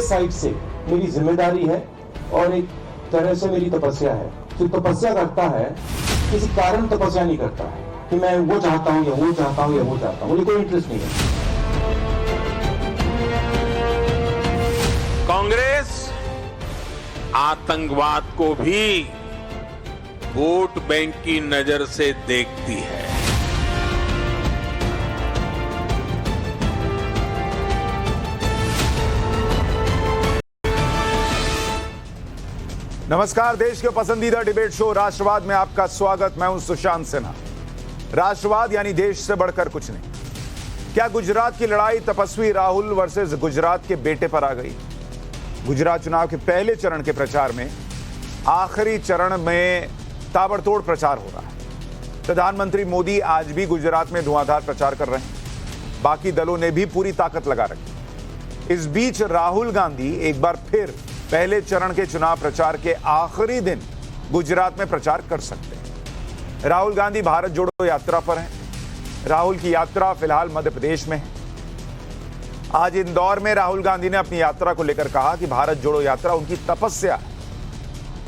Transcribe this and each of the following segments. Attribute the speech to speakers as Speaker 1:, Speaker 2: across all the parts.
Speaker 1: Side से मेरी जिम्मेदारी है और एक तरह से मेरी तपस्या है। जो तपस्या करता है किसी कारण तपस्या नहीं करता है कि मैं वो चाहता हूँ या वो चाहता हूँ या वो चाहता हूँ, मुझे कोई इंटरेस्ट नहीं है।
Speaker 2: कांग्रेस आतंकवाद को भी वोट बैंक की नजर से देखती है।
Speaker 3: नमस्कार, देश के पसंदीदा डिबेट शो राष्ट्रवाद में आपका स्वागत। मैं हूं सुशांत सिन्हा। राष्ट्रवाद यानी देश से बढ़कर कुछ नहीं। क्या गुजरात की लड़ाई तपस्वी राहुल वर्सेस गुजरात के बेटे पर आ गई? गुजरात चुनाव के पहले चरण के प्रचार में आखिरी चरण में ताबड़तोड़ प्रचार हो रहा है। प्रधानमंत्री मोदी आज भी गुजरात में धुआंधार प्रचार कर रहे हैं। बाकी दलों ने भी पूरी ताकत लगा रखी। इस बीच राहुल गांधी एक बार फिर पहले चरण के चुनाव प्रचार के आखिरी दिन गुजरात में प्रचार कर सकते हैं। राहुल गांधी भारत जोड़ो यात्रा पर हैं। राहुल की यात्रा फिलहाल मध्य प्रदेश में है। आज इंदौर में राहुल गांधी ने अपनी यात्रा को लेकर कहा कि भारत जोड़ो यात्रा उनकी तपस्या है।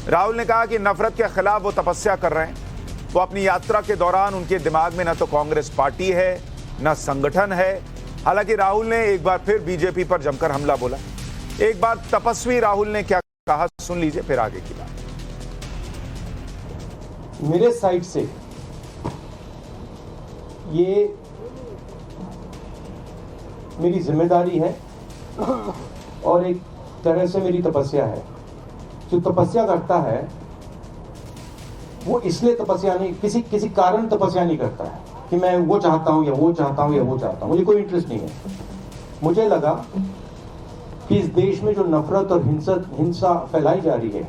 Speaker 3: राहुल ने कहा कि नफरत के खिलाफ वो तपस्या कर रहे हैं। वो अपनी यात्रा के दौरान उनके दिमाग में न तो कांग्रेस पार्टी है न संगठन है। हालांकि राहुल ने एक बार फिर बीजेपी पर जमकर हमला बोला। एक बार तपस्वी राहुल ने क्या कहा, सुन लीजिए, फिर आगे की बात।
Speaker 1: मेरे साइड से ये मेरी जिम्मेदारी है और एक तरह से मेरी तपस्या है। जो तपस्या करता है वो इसलिए तपस्या नहीं, किसी कारण तपस्या नहीं करता है कि मैं वो चाहता हूं या वो चाहता हूं या वो चाहता हूं, मुझे कोई इंटरेस्ट नहीं है। मुझे लगा कि इस देश में जो नफरत और हिंसा फैलाई जा रही है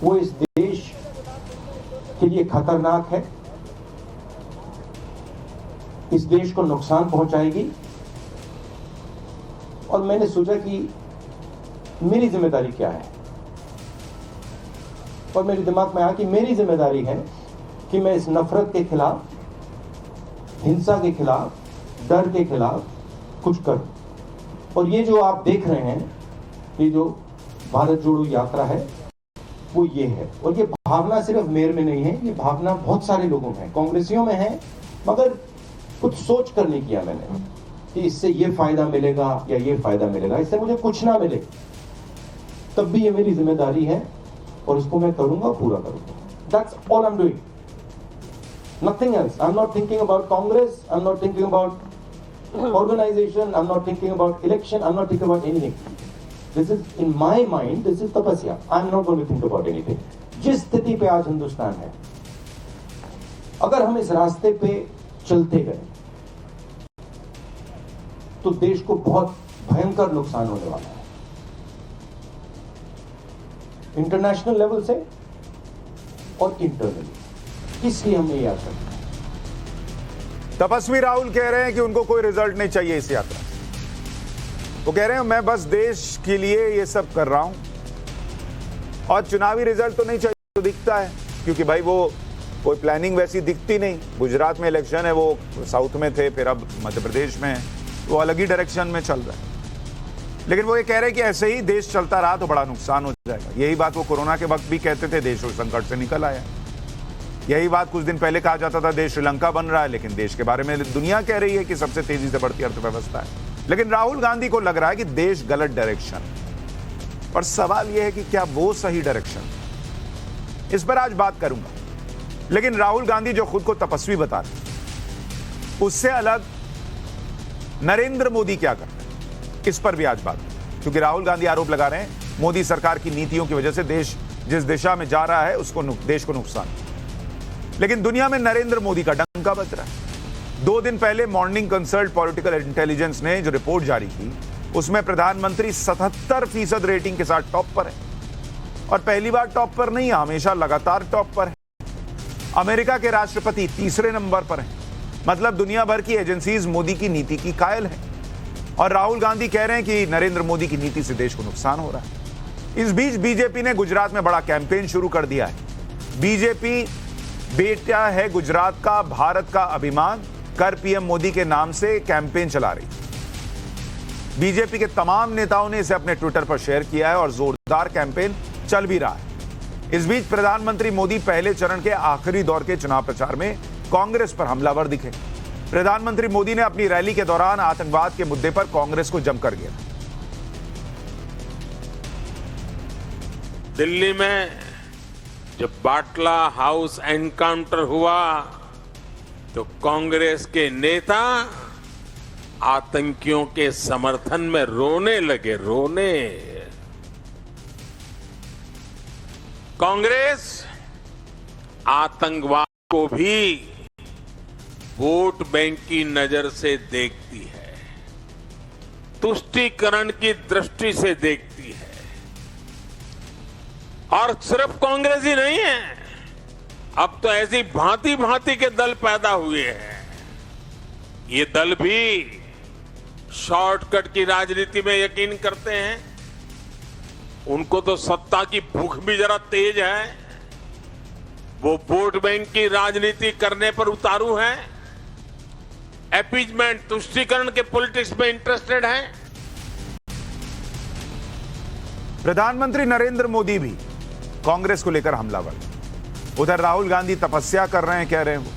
Speaker 1: वो इस देश के लिए खतरनाक है, इस देश को नुकसान पहुंचाएगी। और मैंने सोचा कि मेरी जिम्मेदारी क्या है, और मेरे दिमाग में आया कि मेरी जिम्मेदारी है कि मैं इस नफरत के खिलाफ, हिंसा के खिलाफ, डर के खिलाफ कुछ करूं। और ये जो आप देख रहे हैं, ये जो भारत जोड़ो यात्रा है वो ये है। और ये भावना सिर्फ मेरे में नहीं है, ये भावना बहुत सारे लोगों में है, कांग्रेसियों में है, मगर कुछ सोच कर नहीं किया मैंने कि इससे ये फायदा मिलेगा या ये फायदा मिलेगा। इससे मुझे कुछ ना मिले तब भी ये मेरी जिम्मेदारी है और इसको मैं करूंगा, पूरा करूंगा। That's all I'm doing. Nothing else. I'm not thinking about Congress. I'm not thinking about organization. I'm not thinking about election. I'm not thinking about anything. This is in my mind. This is tapasya. I'm not going to think about anything. जिस स्थिति पे आज हिंदुस्तान है, अगर हम इस रास्ते पे चलते गए तो देश को बहुत भयंकर नुकसान होने वाला है, इंटरनेशनल लेवल से और इंटरनली। इसलिए हमने याद रखा।
Speaker 3: तपस्वी राहुल कह रहे हैं कि उनको कोई रिजल्ट नहीं चाहिए इस यात्रा से। वो कह रहे हैं मैं बस देश के लिए ये सब कर रहा हूं और चुनावी रिजल्ट तो नहीं चाहिए। तो दिखता है, क्योंकि भाई वो कोई प्लानिंग वैसी दिखती नहीं। गुजरात में इलेक्शन है, वो साउथ में थे, फिर अब मध्य प्रदेश में है, वो अलग ही डायरेक्शन में चल रहा है। लेकिन वो ये कह रहे हैं कि ऐसे ही देश चलता रहा तो बड़ा नुकसान हो जाएगा। यही बात वो कोरोना के वक्त भी कहते थे, देश उस संकट से निकल आया। यही बात कुछ दिन पहले कहा जाता था, देश श्रीलंका बन रहा है, लेकिन देश के बारे में दुनिया कह रही है कि सबसे तेजी से बढ़ती अर्थव्यवस्था है। लेकिन राहुल गांधी को लग रहा है कि देश गलत डायरेक्शन। और सवाल यह है कि क्या वो सही डायरेक्शन? इस पर आज बात करूंगा। लेकिन राहुल गांधी जो खुद को तपस्वी बता रहे, उससे अलग नरेंद्र मोदी क्या करते हैं, इस पर भी आज बात। क्योंकि राहुल गांधी आरोप लगा रहे हैं मोदी सरकार की नीतियों की वजह से देश जिस दिशा में जा रहा है उसको देश को नुकसान। लेकिन दुनिया में नरेंद्र मोदी का डंका बज रहा है। 2 दिन पहले मॉर्निंग कंसल्ट पॉलिटिकल इंटेलिजेंस ने जो रिपोर्ट जारी की, उसमें प्रधानमंत्री 77% रेटिंग के साथ टॉप पर है। और पहली बार टॉप पर नहीं, हमेशा लगातार टॉप पर है। अमेरिका के राष्ट्रपति तीसरे नंबर पर हैं। मतलब दुनिया भर की एजेंसीज मोदी की नीति की कायल हैं। और राहुल गांधी कह रहे हैं कि नरेंद्र मोदी की नीति से देश को नुकसान हो रहा है। इस बीच बीजेपी ने गुजरात में बड़ा कैंपेन शुरू कर दिया है। बीजेपी बेटा है गुजरात का, भारत का अभिमान, कर पीएम मोदी के नाम से कैंपेन चला रही। बीजेपी के तमाम नेताओं ने इसे अपने ट्विटर पर शेयर किया है और जोरदार कैंपेन चल भी रहा है। इस बीच प्रधानमंत्री मोदी पहले चरण के आखिरी दौर के चुनाव प्रचार में कांग्रेस पर हमलावर दिखे। प्रधानमंत्री मोदी ने अपनी रैली के दौरान आतंकवाद के मुद्दे पर कांग्रेस को जमकर घेरा।
Speaker 2: दिल्ली में जब बाटला हाउस एनकाउंटर हुआ तो कांग्रेस के नेता आतंकियों के समर्थन में रोने लगे, रोने। कांग्रेस आतंकवाद को भी वोट बैंक की नजर से देखती है, तुष्टीकरण की दृष्टि से देखती है। और सिर्फ कांग्रेस ही नहीं है, अब तो ऐसी भांति भांति के दल पैदा हुए हैं। ये दल भी शॉर्टकट की राजनीति में यकीन करते हैं। उनको तो सत्ता की भूख भी जरा तेज है। वो वोट बैंक की राजनीति करने पर उतारू है, अपीजमेंट, तुष्टीकरण के पॉलिटिक्स में इंटरेस्टेड है।
Speaker 3: प्रधानमंत्री नरेंद्र मोदी भी कांग्रेस को लेकर हमलावर। उधर राहुल गांधी तपस्या कर रहे हैं, कह रहे हैं वो।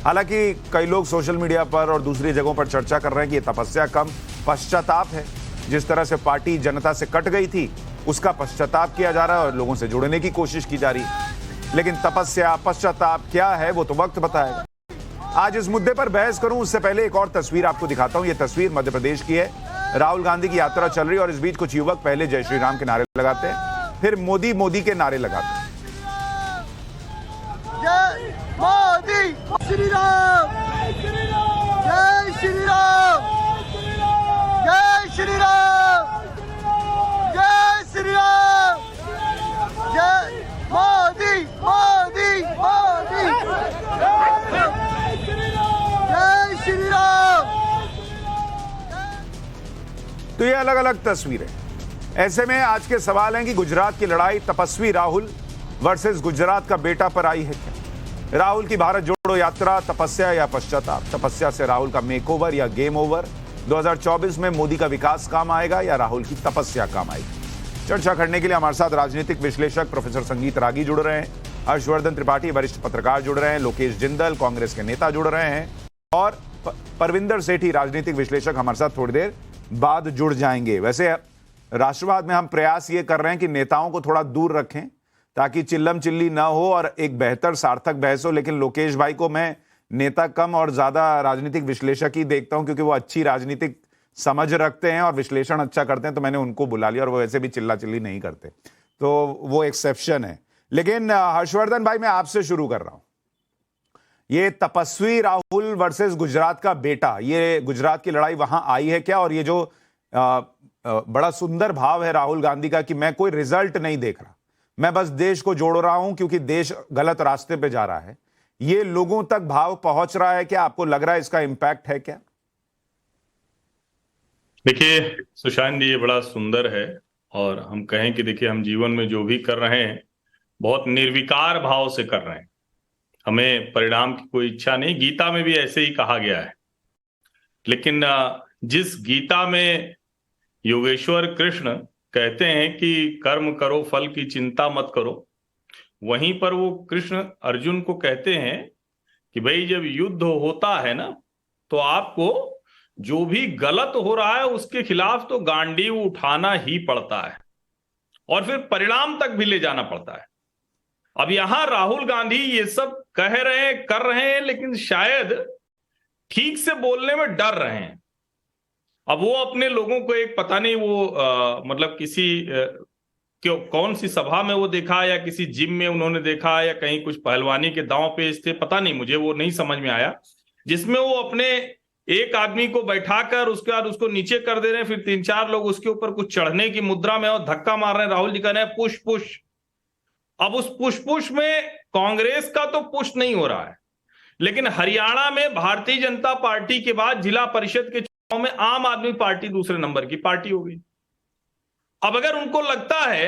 Speaker 3: हालांकि कई लोग सोशल मीडिया पर और दूसरी जगहों पर चर्चा कर रहे हैं कि यह तपस्या कम पश्चाताप है। जिस तरह से पार्टी जनता से कट गई थी उसका पश्चाताप किया जा रहा है और लोगों से जुड़ने की कोशिश की जा रही है। लेकिन तपस्या पश्चाताप क्या है वो तो वक्त बताएगा। आज इस मुद्दे पर बहस करूं उससे पहले एक और तस्वीर आपको दिखाता हूं। यह तस्वीर मध्य प्रदेश की है। राहुल गांधी की यात्रा चल रही है और इस बीच कुछ युवक पहले जय श्री राम के नारे लगाते हैं, फिर मोदी मोदी के नारे लगाते हैं।
Speaker 4: जय मोदी, श्री राम, जय श्री राम, जय श्री राम, जय श्री राम, जय मोदी मोदी मोदी, जय श्री राम।
Speaker 3: तो ये अलग अलग तस्वीरें। ऐसे में आज के सवाल हैं कि गुजरात की लड़ाई तपस्वी राहुल वर्सेस गुजरात का बेटा पर आई है क्या? राहुल की भारत जोड़ो यात्रा तपस्या या पश्चाताप? तपस्या से राहुल का मेकओवर या गेम ओवर? 2024 में मोदी का विकास काम आएगा या राहुल की तपस्या काम आएगी? चर्चा करने के लिए हमारे साथ राजनीतिक विश्लेषक प्रोफेसर संगीत रागी जुड़ रहे हैं, हर्षवर्धन त्रिपाठी वरिष्ठ पत्रकार जुड़ रहे हैं, लोकेश जिंदल कांग्रेस के नेता जुड़ रहे हैं और परविंदर सेठी राजनीतिक विश्लेषक हमारे साथ थोड़ी देर बाद जुड़ जाएंगे। वैसे राष्ट्रवाद में हम प्रयास ये कर रहे हैं कि नेताओं को थोड़ा दूर रखें ताकि चिल्लम चिल्ली ना हो और एक बेहतर सार्थक बहस हो। लेकिन लोकेश भाई को मैं नेता कम और ज्यादा राजनीतिक विश्लेषक ही देखता हूं क्योंकि वो अच्छी राजनीतिक समझ रखते हैं और विश्लेषण अच्छा करते हैं, तो मैंने उनको बुला लिया और वो वैसे भी चिल्ला चिल्ली नहीं करते, तो वो एक्सेप्शन है। लेकिन हर्षवर्धन भाई मैं आपसे शुरू कर रहा हूं। ये तपस्वी राहुल वर्सेस गुजरात का बेटा, ये गुजरात की लड़ाई वहां आई है क्या? और ये जो बड़ा सुंदर भाव है राहुल गांधी का कि मैं कोई रिजल्ट नहीं देख रहा, मैं बस देश को जोड़ रहा हूं क्योंकि देश गलत रास्ते पे जा रहा है, ये लोगों तक भाव पहुंच रहा है क्या? आपको लग रहा है इसका इंपैक्ट है क्या?
Speaker 5: देखिए सुशांत जी, ये बड़ा सुंदर है और हम कहें कि देखिए हम जीवन में जो भी कर रहे हैं बहुत निर्विकार भाव से कर रहे हैं, हमें परिणाम की कोई इच्छा नहीं। गीता में भी ऐसे ही कहा गया है। लेकिन जिस गीता में योगेश्वर कृष्ण कहते हैं कि कर्म करो फल की चिंता मत करो, वहीं पर वो कृष्ण अर्जुन को कहते हैं कि भाई जब युद्ध होता है ना तो आपको जो भी गलत हो रहा है उसके खिलाफ तो गांडीव उठाना ही पड़ता है और फिर परिणाम तक भी ले जाना पड़ता है। अब यहां राहुल गांधी ये सब कह रहे हैं, कर रहे हैं, लेकिन शायद ठीक से बोलने में डर रहे हैं। अब वो अपने लोगों को एक पता नहीं वो मतलब किसी कौन सी सभा में वो देखा या किसी जिम में उन्होंने देखा या कहीं कुछ पहलवानी के दांव पेच थे, पता नहीं, मुझे वो नहीं समझ में आया, जिसमें वो अपने एक आदमी को बैठाकर उसके बाद उसको नीचे कर दे रहे हैं, फिर 3-4 लोग उसके ऊपर कुछ चढ़ने की मुद्रा में और धक्का मार रहे हैं। राहुल जी कह रहे हैं पुश पुश। अब उस पुश पुश में कांग्रेस का तो पुश नहीं हो रहा है, लेकिन हरियाणा में भारतीय जनता पार्टी के बाद जिला परिषद के चुनाव में आम आदमी पार्टी दूसरे नंबर की पार्टी हो गई। अब अगर उनको लगता है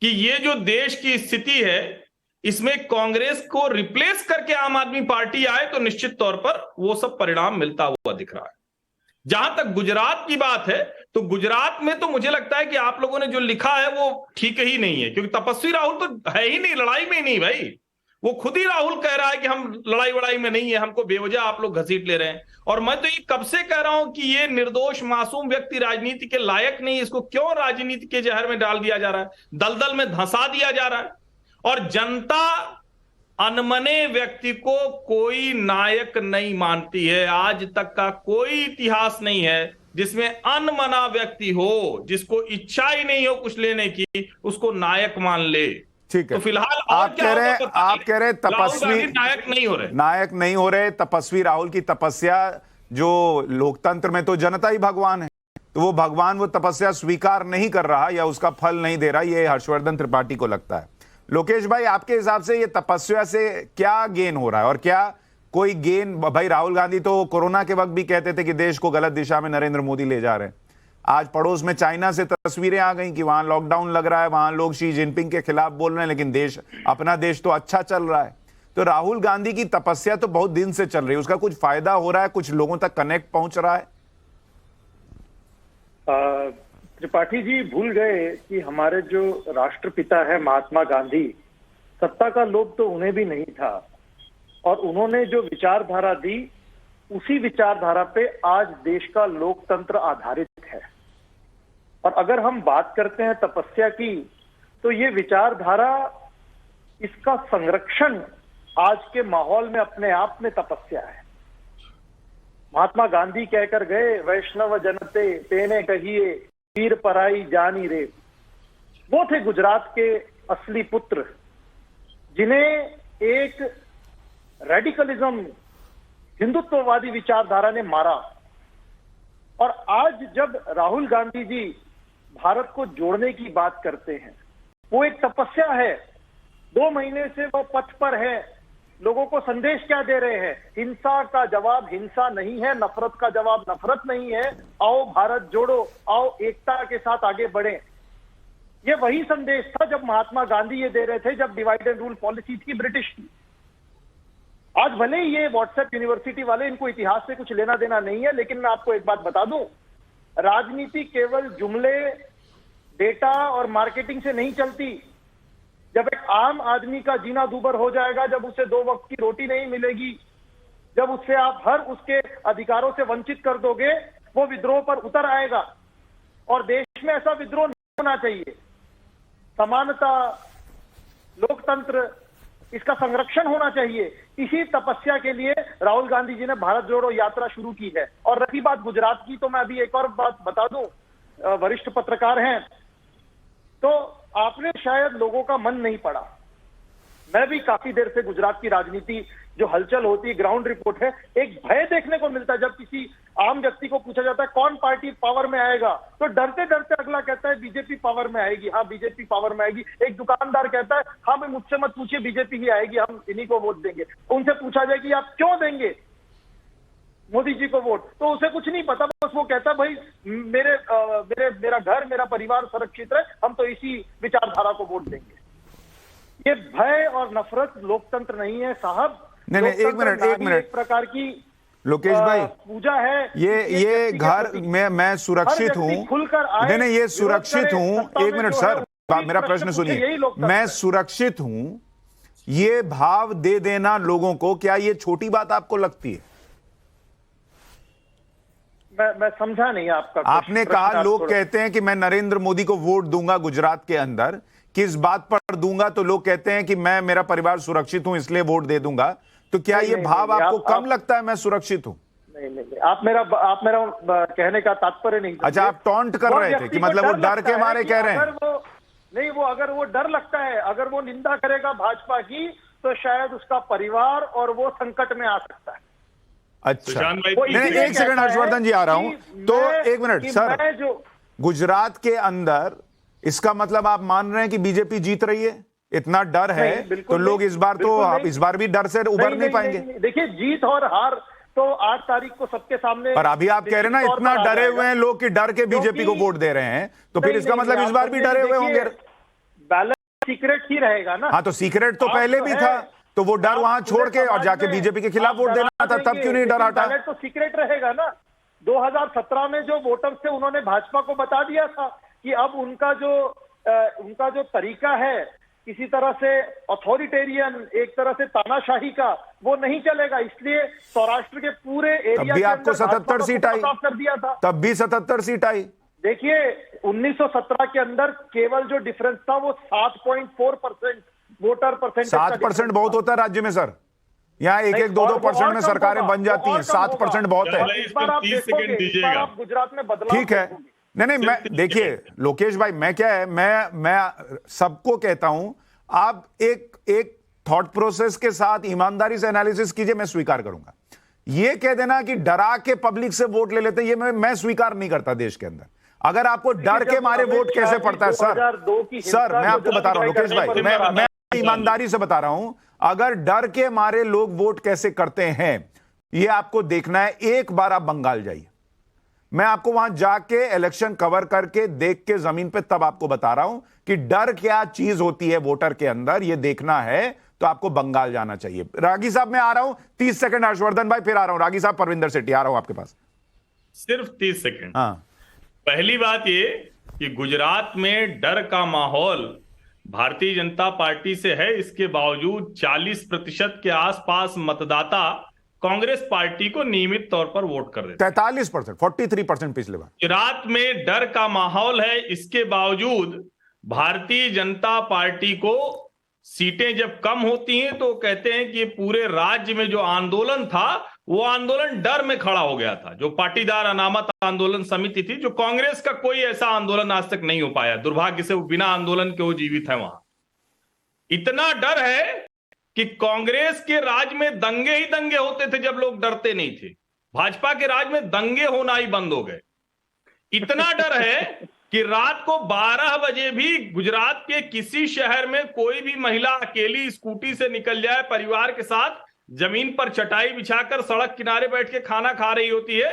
Speaker 5: कि ये जो देश की स्थिति है इसमें कांग्रेस को रिप्लेस करके आम आदमी पार्टी आए तो निश्चित तौर पर वो सब परिणाम मिलता हुआ दिख रहा है। जहां तक गुजरात की बात है, तो गुजरात में तो मुझे लगता है कि आप लोगों ने जो लिखा है वो ठीक ही नहीं है, क्योंकि तपस्वी राहुल तो है ही नहीं, लड़ाई में ही नहीं भाई। वो खुद ही राहुल कह रहा है कि हम लड़ाई वड़ाई में नहीं है, हमको बेवजह आप लोग घसीट ले रहे हैं। और मैं तो ये कब से कह रहा हूं कि ये निर्दोष मासूम व्यक्ति राजनीति के लायक नहीं, इसको क्यों राजनीति के जहर में डाल दिया जा रहा है, दलदल में धंसा दिया जा रहा है। और जनता अनमने व्यक्ति को कोई नायक नहीं मानती है। आज तक का कोई इतिहास नहीं है जिसमें अनमना व्यक्ति हो, जिसको इच्छा ही नहीं हो कुछ लेने की, उसको नायक मान ले।
Speaker 3: ठीक है,
Speaker 5: तो फिलहाल
Speaker 3: आप कह रहे तपस्वी
Speaker 5: नायक नहीं हो रहे।
Speaker 3: तपस्वी राहुल की तपस्या, जो लोकतंत्र में तो जनता ही भगवान है, तो वो भगवान वो तपस्या स्वीकार नहीं कर रहा या उसका फल नहीं दे रहा, ये हर्षवर्धन त्रिपाठी को लगता है। लोकेश भाई, आपके हिसाब से ये तपस्या से क्या गेन हो रहा है, और क्या कोई गेन? भाई राहुल गांधी तो कोरोना के वक्त भी कहते थे कि देश को गलत दिशा में नरेंद्र मोदी ले जा रहे हैं। आज पड़ोस में चाइना से तस्वीरें आ गई कि वहां लॉकडाउन लग रहा है, वहां लोग शी जिनपिंग के खिलाफ बोल रहे हैं, लेकिन अपना देश तो अच्छा चल रहा है। तो राहुल गांधी की तपस्या तो बहुत दिन से चल रही है, उसका कुछ फायदा हो रहा है, कुछ लोगों तक कनेक्ट पहुंच रहा है?
Speaker 6: त्रिपाठी जी भूल गए कि हमारे जो राष्ट्रपिता है महात्मा गांधी, सत्ता का लोभ तो उन्हें भी नहीं था, और उन्होंने जो विचारधारा दी उसी विचारधारा पे आज देश का लोकतंत्र आधारित है। और अगर हम बात करते हैं तपस्या की, तो ये विचारधारा, इसका संरक्षण आज के माहौल में अपने आप में तपस्या है। महात्मा गांधी कहकर गए, वैष्णव जनते तेने कहिए पीर पराई जानी रे। वो थे गुजरात के असली पुत्र, जिन्हें एक रेडिकलिज्म, हिंदुत्ववादी विचारधारा ने मारा। और आज जब राहुल गांधी जी भारत को जोड़ने की बात करते हैं, वो एक तपस्या है। 2 महीने से वो पथ पर है। लोगों को संदेश क्या दे रहे हैं? हिंसा का जवाब हिंसा नहीं है, नफरत का जवाब नफरत नहीं है, आओ भारत जोड़ो, आओ एकता के साथ आगे बढ़े। ये वही संदेश था जब महात्मा गांधी ये दे रहे थे, जब डिवाइड एंड रूल पॉलिसी थी ब्रिटिश की। आज भले ही ये व्हाट्सएप यूनिवर्सिटी वाले, इनको इतिहास से कुछ लेना देना नहीं है, लेकिन मैं आपको एक बात बता दूं, राजनीति केवल जुमले, डेटा और मार्केटिंग से नहीं चलती। जब एक आम आदमी का जीना दूभर हो जाएगा, जब उसे 2 वक्त की रोटी नहीं मिलेगी, जब उससे आप हर उसके अधिकारों से वंचित कर दोगे, वो विद्रोह पर उतर आएगा। और देश में ऐसा विद्रोह नहीं होना चाहिए। समानता, लोकतंत्र, इसका संरक्षण होना चाहिए। इसी तपस्या के लिए राहुल गांधी जी ने भारत जोड़ो यात्रा शुरू की है। और रही बात गुजरात की, तो मैं अभी एक और बात बता दूं, वरिष्ठ पत्रकार हैं, तो आपने शायद लोगों का मन नहीं पड़ा। मैं भी काफी देर से गुजरात की राजनीति जो हलचल होती है, ग्राउंड रिपोर्ट है, एक भय देखने को मिलता है। जब किसी आम व्यक्ति को पूछा जाता है कौन पार्टी पावर में आएगा, तो डरते डरते अगला कहता है बीजेपी पावर में आएगी, हाँ बीजेपी पावर में आएगी। एक दुकानदार कहता है हाँ भाई मुझसे मत पूछिए, बीजेपी ही आएगी, हम इन्हीं को वोट देंगे। उनसे पूछा जाए कि आप क्यों देंगे मोदी जी को वोट, तो उसे कुछ नहीं पता, बस वो कहता है भाई मेरा घर, मेरा परिवार सुरक्षित है, हम तो इसी विचारधारा को वोट देंगे। ये भय और नफरत लोकतंत्र नहीं है साहब।
Speaker 3: नहीं, एक मिनट
Speaker 6: एक प्रकार की
Speaker 3: लोकेश भाई
Speaker 6: पूजा है।
Speaker 3: ये घर में मैं सुरक्षित हूँ, नहीं ये सुरक्षित हूँ। एक मिनट सर, मेरा प्रश्न सुनिए। मैं सुरक्षित हूँ, ये भाव दे देना लोगों को, क्या ये छोटी बात आपको लगती है?
Speaker 6: मैं समझा नहीं आपका।
Speaker 3: आपने कहा लोग कहते हैं कि मैं नरेंद्र मोदी को वोट दूंगा गुजरात के अंदर, किस बात पर दूंगा, तो लोग कहते हैं कि मैं, मेरा परिवार सुरक्षित हूं इसलिए वोट दे दूंगा। तो क्या ये भाव आपको कम लगता है? मैं सुरक्षित हूं।
Speaker 6: नहीं, आप मेरा कहने का तात्पर्य नहीं।
Speaker 3: अच्छा, आप टॉन्ट कर रहे थे कि मतलब वो डर के मारे कह रहे हैं?
Speaker 6: नहीं, वो अगर वो डर लगता है, अगर वो निंदा करेगा भाजपा की, तो शायद उसका परिवार और वो संकट में आ सकता है।
Speaker 3: अच्छा, एक सेकंड हर्षवर्धन जी, आ रहा हूं। तो एक मिनट सर, जो गुजरात के अंदर, इसका मतलब आप मान रहे हैं कि बीजेपी जीत रही है? इतना डर है तो लोग इस बार भी डर से उबर नहीं पाएंगे।
Speaker 6: देखिए, जीत और हार तो 8 तारीख को सबके सामने।
Speaker 3: पर अभी आप कह रहे हैं ना इतना डरे हुए हैं लोग कि डर के बीजेपी को वोट दे रहे हैं, तो फिर इसका मतलब इस बार भी डरे हुए होंगे।
Speaker 6: बैलेंस सीक्रेट ही रहेगा ना।
Speaker 3: हाँ, तो सीक्रेट तो पहले भी था, तो वो डर वहां छोड़ के और जाके बीजेपी के खिलाफ वोट देना था, तब क्यों नहीं डर हटा?
Speaker 6: बैलेट तो सीक्रेट रहेगा ना। 2017 में जो वोटर्स थे उन्होंने भाजपा को बता दिया था कि अब उनका जो तरीका है किसी तरह से अथॉरिटेरियन, एक तरह से तानाशाही का, वो नहीं चलेगा। इसलिए सौराष्ट्र के पूरे एरिया
Speaker 3: भी आपको 77 सीट आई
Speaker 6: कर दिया था।
Speaker 3: तब भी 77 सीट आई।
Speaker 6: देखिए 1917 के अंदर केवल जो डिफरेंस था वो 7.4% वोटर परसेंटेज।
Speaker 3: 7% बहुत होता है राज्य में सर, यहाँ 1-2% में सरकारें बन जाती हैं, 7% बहुत है।
Speaker 6: इस बार आप
Speaker 5: 30 सेकंड दीजिएगा।
Speaker 6: आप गुजरात में बदलाव
Speaker 3: ठीक है, नहीं मैं देखिए लोकेश भाई, मैं क्या है, मैं सबको कहता हूं आप एक थॉट प्रोसेस के साथ ईमानदारी से एनालिसिस कीजिए, मैं स्वीकार करूंगा। ये कह देना कि डरा के पब्लिक से वोट ले लेते हैं, ये मैं स्वीकार नहीं करता देश के अंदर। अगर आपको डर के मारे वोट कैसे पड़ता है सर मैं आपको बता रहा हूं लोकेश भाई, मैं ईमानदारी से बता रहा हूं, अगर डर के मारे लोग वोट कैसे करते हैं ये आपको देखना है। एक बार आप बंगाल जाइए, मैं आपको वहां जाके इलेक्शन कवर करके देख के जमीन पे तब आपको बता रहा हूं कि डर क्या चीज होती है वोटर के अंदर, ये देखना है तो आपको बंगाल जाना चाहिए। रागी साहब मैं आ रहा हूं, 30 सेकंड हर्षवर्धन भाई, फिर आ रहा हूं रागी साहब, परविंदर सेठी आ रहा हूं आपके पास,
Speaker 5: सिर्फ 30 सेकंड।
Speaker 3: हाँ,
Speaker 5: पहली बात ये कि गुजरात में डर का माहौल भारतीय जनता पार्टी से है, इसके बावजूद 40% के आसपास मतदाता कांग्रेस पार्टी को नियमित तौर पर वोट कर देते।
Speaker 3: 43%, 43% पिछले बार।
Speaker 5: गुजरात में डर का माहौल है, इसके बावजूद भारतीय जनता पार्टी को सीटें जब कम होती हैं तो कहते हैं कि पूरे राज्य में जो आंदोलन था वो आंदोलन डर में खड़ा हो गया था। जो पाटीदार अनामत आंदोलन समिति थी, जो कांग्रेस का कोई ऐसा आंदोलन आज तक नहीं हो पाया, दुर्भाग्य से वो बिना आंदोलन के वो जीवित है वहां। इतना डर है कि कांग्रेस के राज में दंगे ही दंगे होते थे जब लोग डरते नहीं थे, भाजपा के राज में दंगे होना ही बंद हो गए। इतना डर है कि रात को 12 बजे भी गुजरात के किसी शहर में कोई भी महिला अकेली स्कूटी से निकल जाए, परिवार के साथ जमीन पर चटाई बिछाकर सड़क किनारे बैठ के खाना खा रही होती है,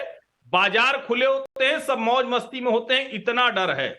Speaker 5: बाजार खुले होते हैं, सब मौज मस्ती में होते हैं। इतना डर है,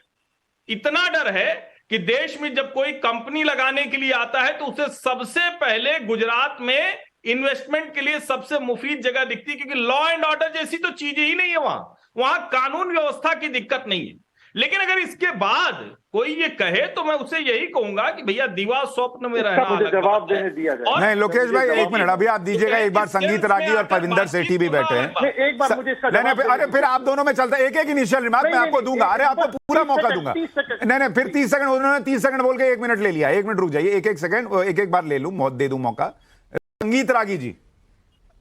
Speaker 5: इतना डर है कि देश में जब कोई कंपनी लगाने के लिए आता है तो उसे सबसे पहले गुजरात में इन्वेस्टमेंट के लिए सबसे मुफीद जगह दिखती है, क्योंकि लॉ एंड ऑर्डर जैसी तो चीजें ही नहीं है वहां कानून व्यवस्था की दिक्कत नहीं है। लेकिन अगर इसके बाद कोई ये कहे तो मैं उसे यही कहूंगा कि भैया दीवा स्वप्न में रहना
Speaker 6: मुझे जवाब देने दिया जाए।
Speaker 3: नहीं लोकेश भाई एक मिनट अभी आप दीजिएगा, एक बार संगीत रागी और परविंदर सेठी भी बैठे हैं,
Speaker 6: एक बार मुझे इसका
Speaker 3: अरे फिर आप दोनों में चलता है, एक इनिशियल रिमार्क मैं आपको दूंगा, अरे आपको पूरा मौका दूंगा। नहीं फिर 30 सेकंड, उन्होंने 30 सेकंड बोल के 1 मिनट ले लिया, 1 मिनट रुक जाइए, एक सेकंड एक बार ले लूं, दे दूं मौका। संगीत रागी जी,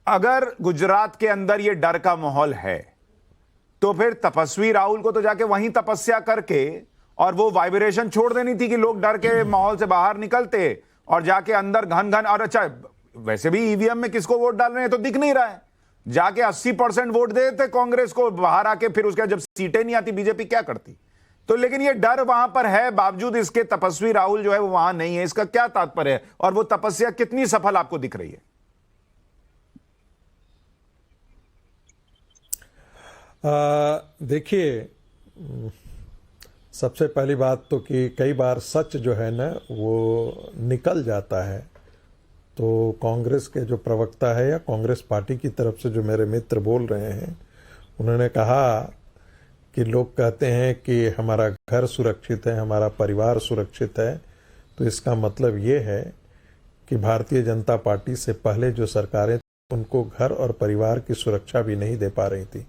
Speaker 3: अगर गुजरात के अंदर ये डर का माहौल है तो फिर तपस्वी राहुल को तो जाके वहीं तपस्या करके और वो वाइब्रेशन छोड़ देनी थी कि लोग डर के माहौल से बाहर निकलते और जाके अंदर घन घन, और अच्छा वैसे भी ईवीएम में किसको वोट डाल रहे हैं तो दिख नहीं रहा है, जाके 80% वोट दे देते कांग्रेस को, बाहर आके फिर उसके जब सीटें नहीं आती बीजेपी क्या करती। तो लेकिन ये डर वहां पर है, बावजूद इसके तपस्वी राहुल जो है वो वहां नहीं है, इसका क्या तात्पर्य है और वो तपस्या कितनी सफल आपको दिख रही है?
Speaker 7: देखिए, सबसे पहली बात तो कि कई बार सच जो है ना वो निकल जाता है। तो कांग्रेस के जो प्रवक्ता है या कांग्रेस पार्टी की तरफ से जो मेरे मित्र बोल रहे हैं, उन्होंने कहा कि लोग कहते हैं कि हमारा घर सुरक्षित है, हमारा परिवार सुरक्षित है, तो इसका मतलब ये है कि भारतीय जनता पार्टी से पहले जो सरकारें उनको घर और परिवार की सुरक्षा भी नहीं दे पा रही थी।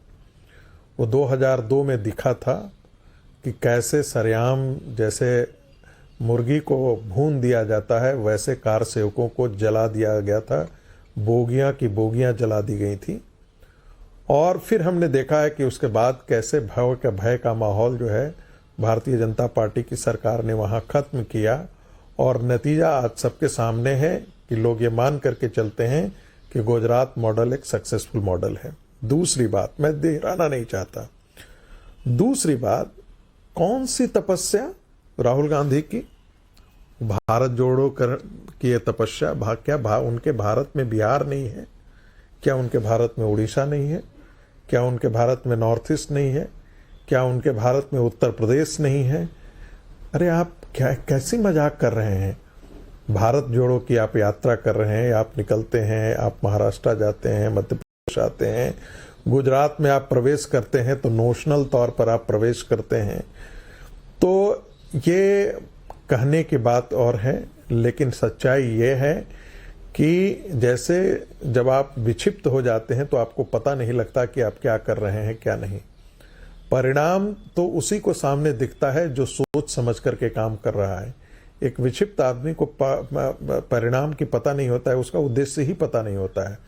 Speaker 7: वो 2002 में दिखा था कि कैसे सरेआम जैसे मुर्गी को भून दिया जाता है वैसे कार सेवकों को जला दिया गया था, बोगियां की बोगियां जला दी गई थी। और फिर हमने देखा है कि उसके बाद कैसे भय का माहौल जो है भारतीय जनता पार्टी की सरकार ने वहां खत्म किया, और नतीजा आज सबके सामने है कि लोग ये मान करके चलते हैं कि गुजरात मॉडल एक सक्सेसफुल मॉडल है। दूसरी बात, मैं दोहराना नहीं चाहता, दूसरी बात, कौन सी तपस्या राहुल गांधी की? भारत जोड़ो की ये तपस्या क्या उनके भारत में बिहार नहीं है? क्या उनके भारत में उड़ीसा नहीं है? क्या उनके भारत में नॉर्थ ईस्ट नहीं है? क्या उनके भारत में उत्तर प्रदेश नहीं है? अरे आप कैसी मजाक कर रहे हैं? भारत जोड़ो की आप यात्रा कर रहे हैं, आप निकलते हैं, आप महाराष्ट्र जाते हैं, मध्य प्रदेश आते हैं, गुजरात में आप प्रवेश करते हैं तो नोशनल तौर पर आप प्रवेश करते हैं। तो ये कहने की बात और है, लेकिन सच्चाई ये है कि जैसे जब आप विक्षिप्त हो जाते हैं तो आपको पता नहीं लगता कि आप क्या कर रहे हैं क्या नहीं। परिणाम तो उसी को सामने दिखता है जो सोच समझ करके काम कर रहा है। एक विक्षिप्त आदमी को परिणाम की पता नहीं होता है, उसका उद्देश्य ही पता नहीं होता है।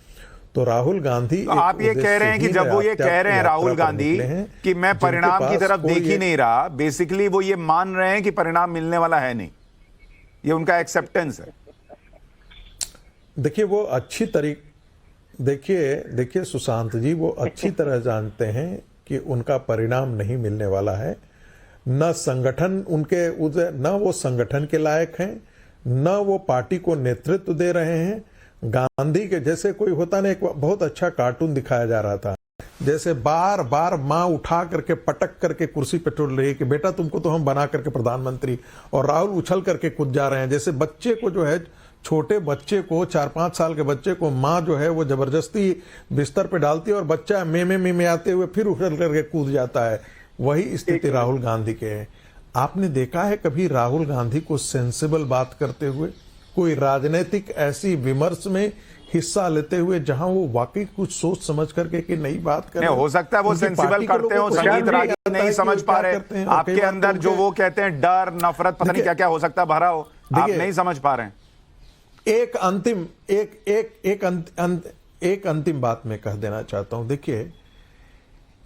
Speaker 7: तो राहुल गांधी
Speaker 3: तो आप ये कह रहे हैं कि जब वो ये कह रहे हैं राहुल गांधी कि मैं परिणाम की तरफ देख ही नहीं रहा, बेसिकली वो ये मान रहे हैं कि परिणाम मिलने वाला है नहीं, ये उनका एक्सेप्टेंस है।
Speaker 7: देखिए वो अच्छी देखिए सुशांत जी, वो अच्छी तरह जानते हैं कि उनका परिणाम नहीं मिलने वाला है। न संगठन न वो संगठन के लायक हैं, न वो पार्टी को नेतृत्व दे रहे हैं। गांधी के जैसे कोई होता ना, एक बहुत अच्छा कार्टून दिखाया जा रहा था, जैसे बार बार माँ उठा करके पटक करके कुर्सी पे टोल रही है कि बेटा तुमको तो हम बना करके प्रधानमंत्री, और राहुल उछल करके कूद जा रहे हैं। जैसे बच्चे को जो है, छोटे बच्चे को, 4-5 साल के बच्चे को माँ जो है वो जबरदस्ती बिस्तर पे डालती है और बच्चा में आते हुए फिर उछल करके कूद जाता है। वही स्थिति राहुल गांधी के है। आपने देखा है कभी राहुल गांधी को सेंसिबल बात करते हुए, कोई राजनीतिक ऐसी विमर्श में हिस्सा लेते हुए जहां वो वाकई कुछ सोच समझ करके कि नई बात करें?
Speaker 3: हो सकता है वो सेंसिबल करते हो, संगीत रागी नहीं समझ पा रहे, आपके अंदर जो वो कहते हैं डर, नफरत, पता नहीं क्या क्या हो सकता है भरा हो, आप नहीं समझ पा रहे हैं।
Speaker 7: एक अंतिम बात मैं कह देना चाहता हूं। देखिए,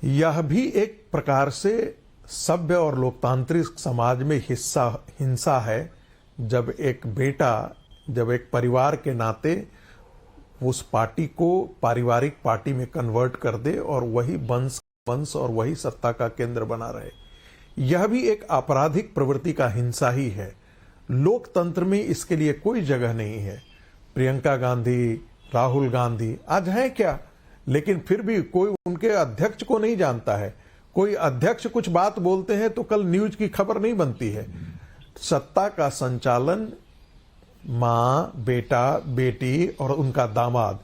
Speaker 7: यह भी एक प्रकार से सभ्य और लोकतांत्रिक समाज में हिंसा है, जब एक बेटा, जब एक परिवार के नाते उस पार्टी को पारिवारिक पार्टी में कन्वर्ट कर दे और वही वंश और वही सत्ता का केंद्र बना रहे। यह भी एक आपराधिक प्रवृत्ति का हिंसा ही है। लोकतंत्र में इसके लिए कोई जगह नहीं है। प्रियंका गांधी, राहुल गांधी आज हैं क्या, लेकिन फिर भी कोई उनके अध्यक्ष को नहीं जानता है। कोई अध्यक्ष कुछ बात बोलते हैं तो कल न्यूज की खबर नहीं बनती है। सत्ता का संचालन माँ, बेटा, बेटी और उनका दामाद,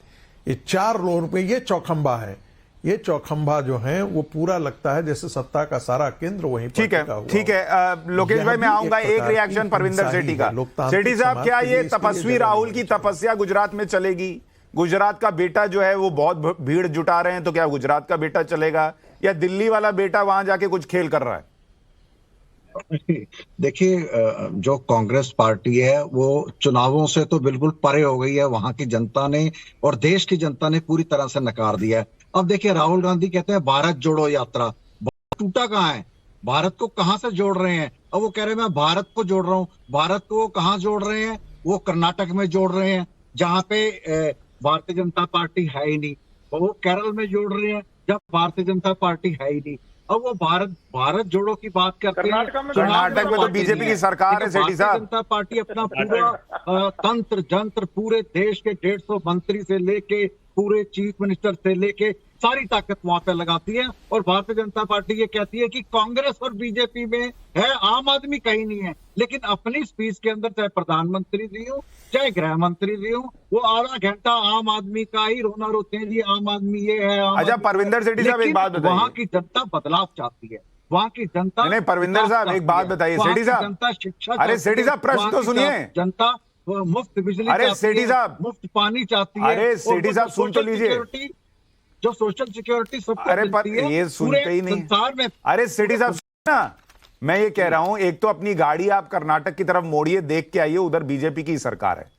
Speaker 7: ये 4 लोगों पे ये चौखंबा है। ये चौखंबा जो है वो पूरा लगता है जैसे सत्ता का सारा केंद्र वहीं पर टिका हुआ।
Speaker 3: ठीक है लोकेश भाई, मैं आऊंगा एक रिएक्शन परविंदर सेठी का। सेठी साहब, क्या ये तपस्वी राहुल की तपस्या गुजरात में चलेगी? गुजरात का बेटा जो है वो बहुत भीड़ जुटा रहे हैं, तो क्या गुजरात का बेटा चलेगा या दिल्ली वाला बेटा वहां जाके कुछ खेल कर रहा है?
Speaker 8: देखिए, जो कांग्रेस पार्टी है वो चुनावों से तो बिल्कुल परे हो गई है। वहां की जनता ने और देश की जनता ने पूरी तरह से नकार दिया है। अब देखिए, राहुल गांधी कहते हैं भारत जोड़ो यात्रा, टूटा कहाँ है? भारत को कहां से जोड़ रहे हैं? अब वो कह रहे हैं मैं भारत को जोड़ रहा हूं। भारत को कहां जोड़ रहे हैं? वो कर्नाटक में जोड़ रहे हैं, जहां पे भारतीय जनता पार्टी है ही नहीं। वो केरल में जोड़ रहे हैं, जब भारतीय जनता पार्टी है ही नहीं। अब वो भारत जोड़ो की बात करते हैं।
Speaker 3: कर्नाटक में तो बीजेपी की सरकार है सेठी साहब।
Speaker 8: भारतीय जनता पार्टी अपना पूरा तंत्र जंत्र, पूरे देश के 150 मंत्री से लेके पूरे चीफ मिनिस्टर से लेके सारी ताकत वहां पे लगाती है। और भारतीय जनता पार्टी ये कहती है कि कांग्रेस और बीजेपी में है, आम आदमी कहीं नहीं है। लेकिन अपनी स्पीच के अंदर चाहे प्रधानमंत्री जी हो, चाहे गृह मंत्री जी हो, वो आधा घंटा आम आदमी का ही रोना रोते हैं जी, आम आदमी ये है।
Speaker 3: अच्छा परविंदर सेठी साहब, एक बात बताइए,
Speaker 8: वहाँ की जनता बदलाव चाहती है। वहाँ की जनता
Speaker 3: नहीं, परविंदर साहब एक बात बताइए सेठी साहब,
Speaker 8: जनता शिक्षा,
Speaker 3: अरे सेठी साहब प्रश्न तो सुनिए।
Speaker 8: जनता मुफ्त बिजली,
Speaker 3: अरे सेठी साहब,
Speaker 8: मुफ्त पानी चाहती है।
Speaker 3: अरे सेठी साहब सुन तो लीजिए,
Speaker 8: जो सोशल सिक्योरिटी सबको
Speaker 3: अरे पर ये सुनते ही नहीं
Speaker 8: संसार में।
Speaker 3: अरे सेठी साहब ना, मैं ये कह रहा हूं, एक तो अपनी गाड़ी आप कर्नाटक की तरफ मोड़िए, देख के आइए, उधर बीजेपी की सरकार है।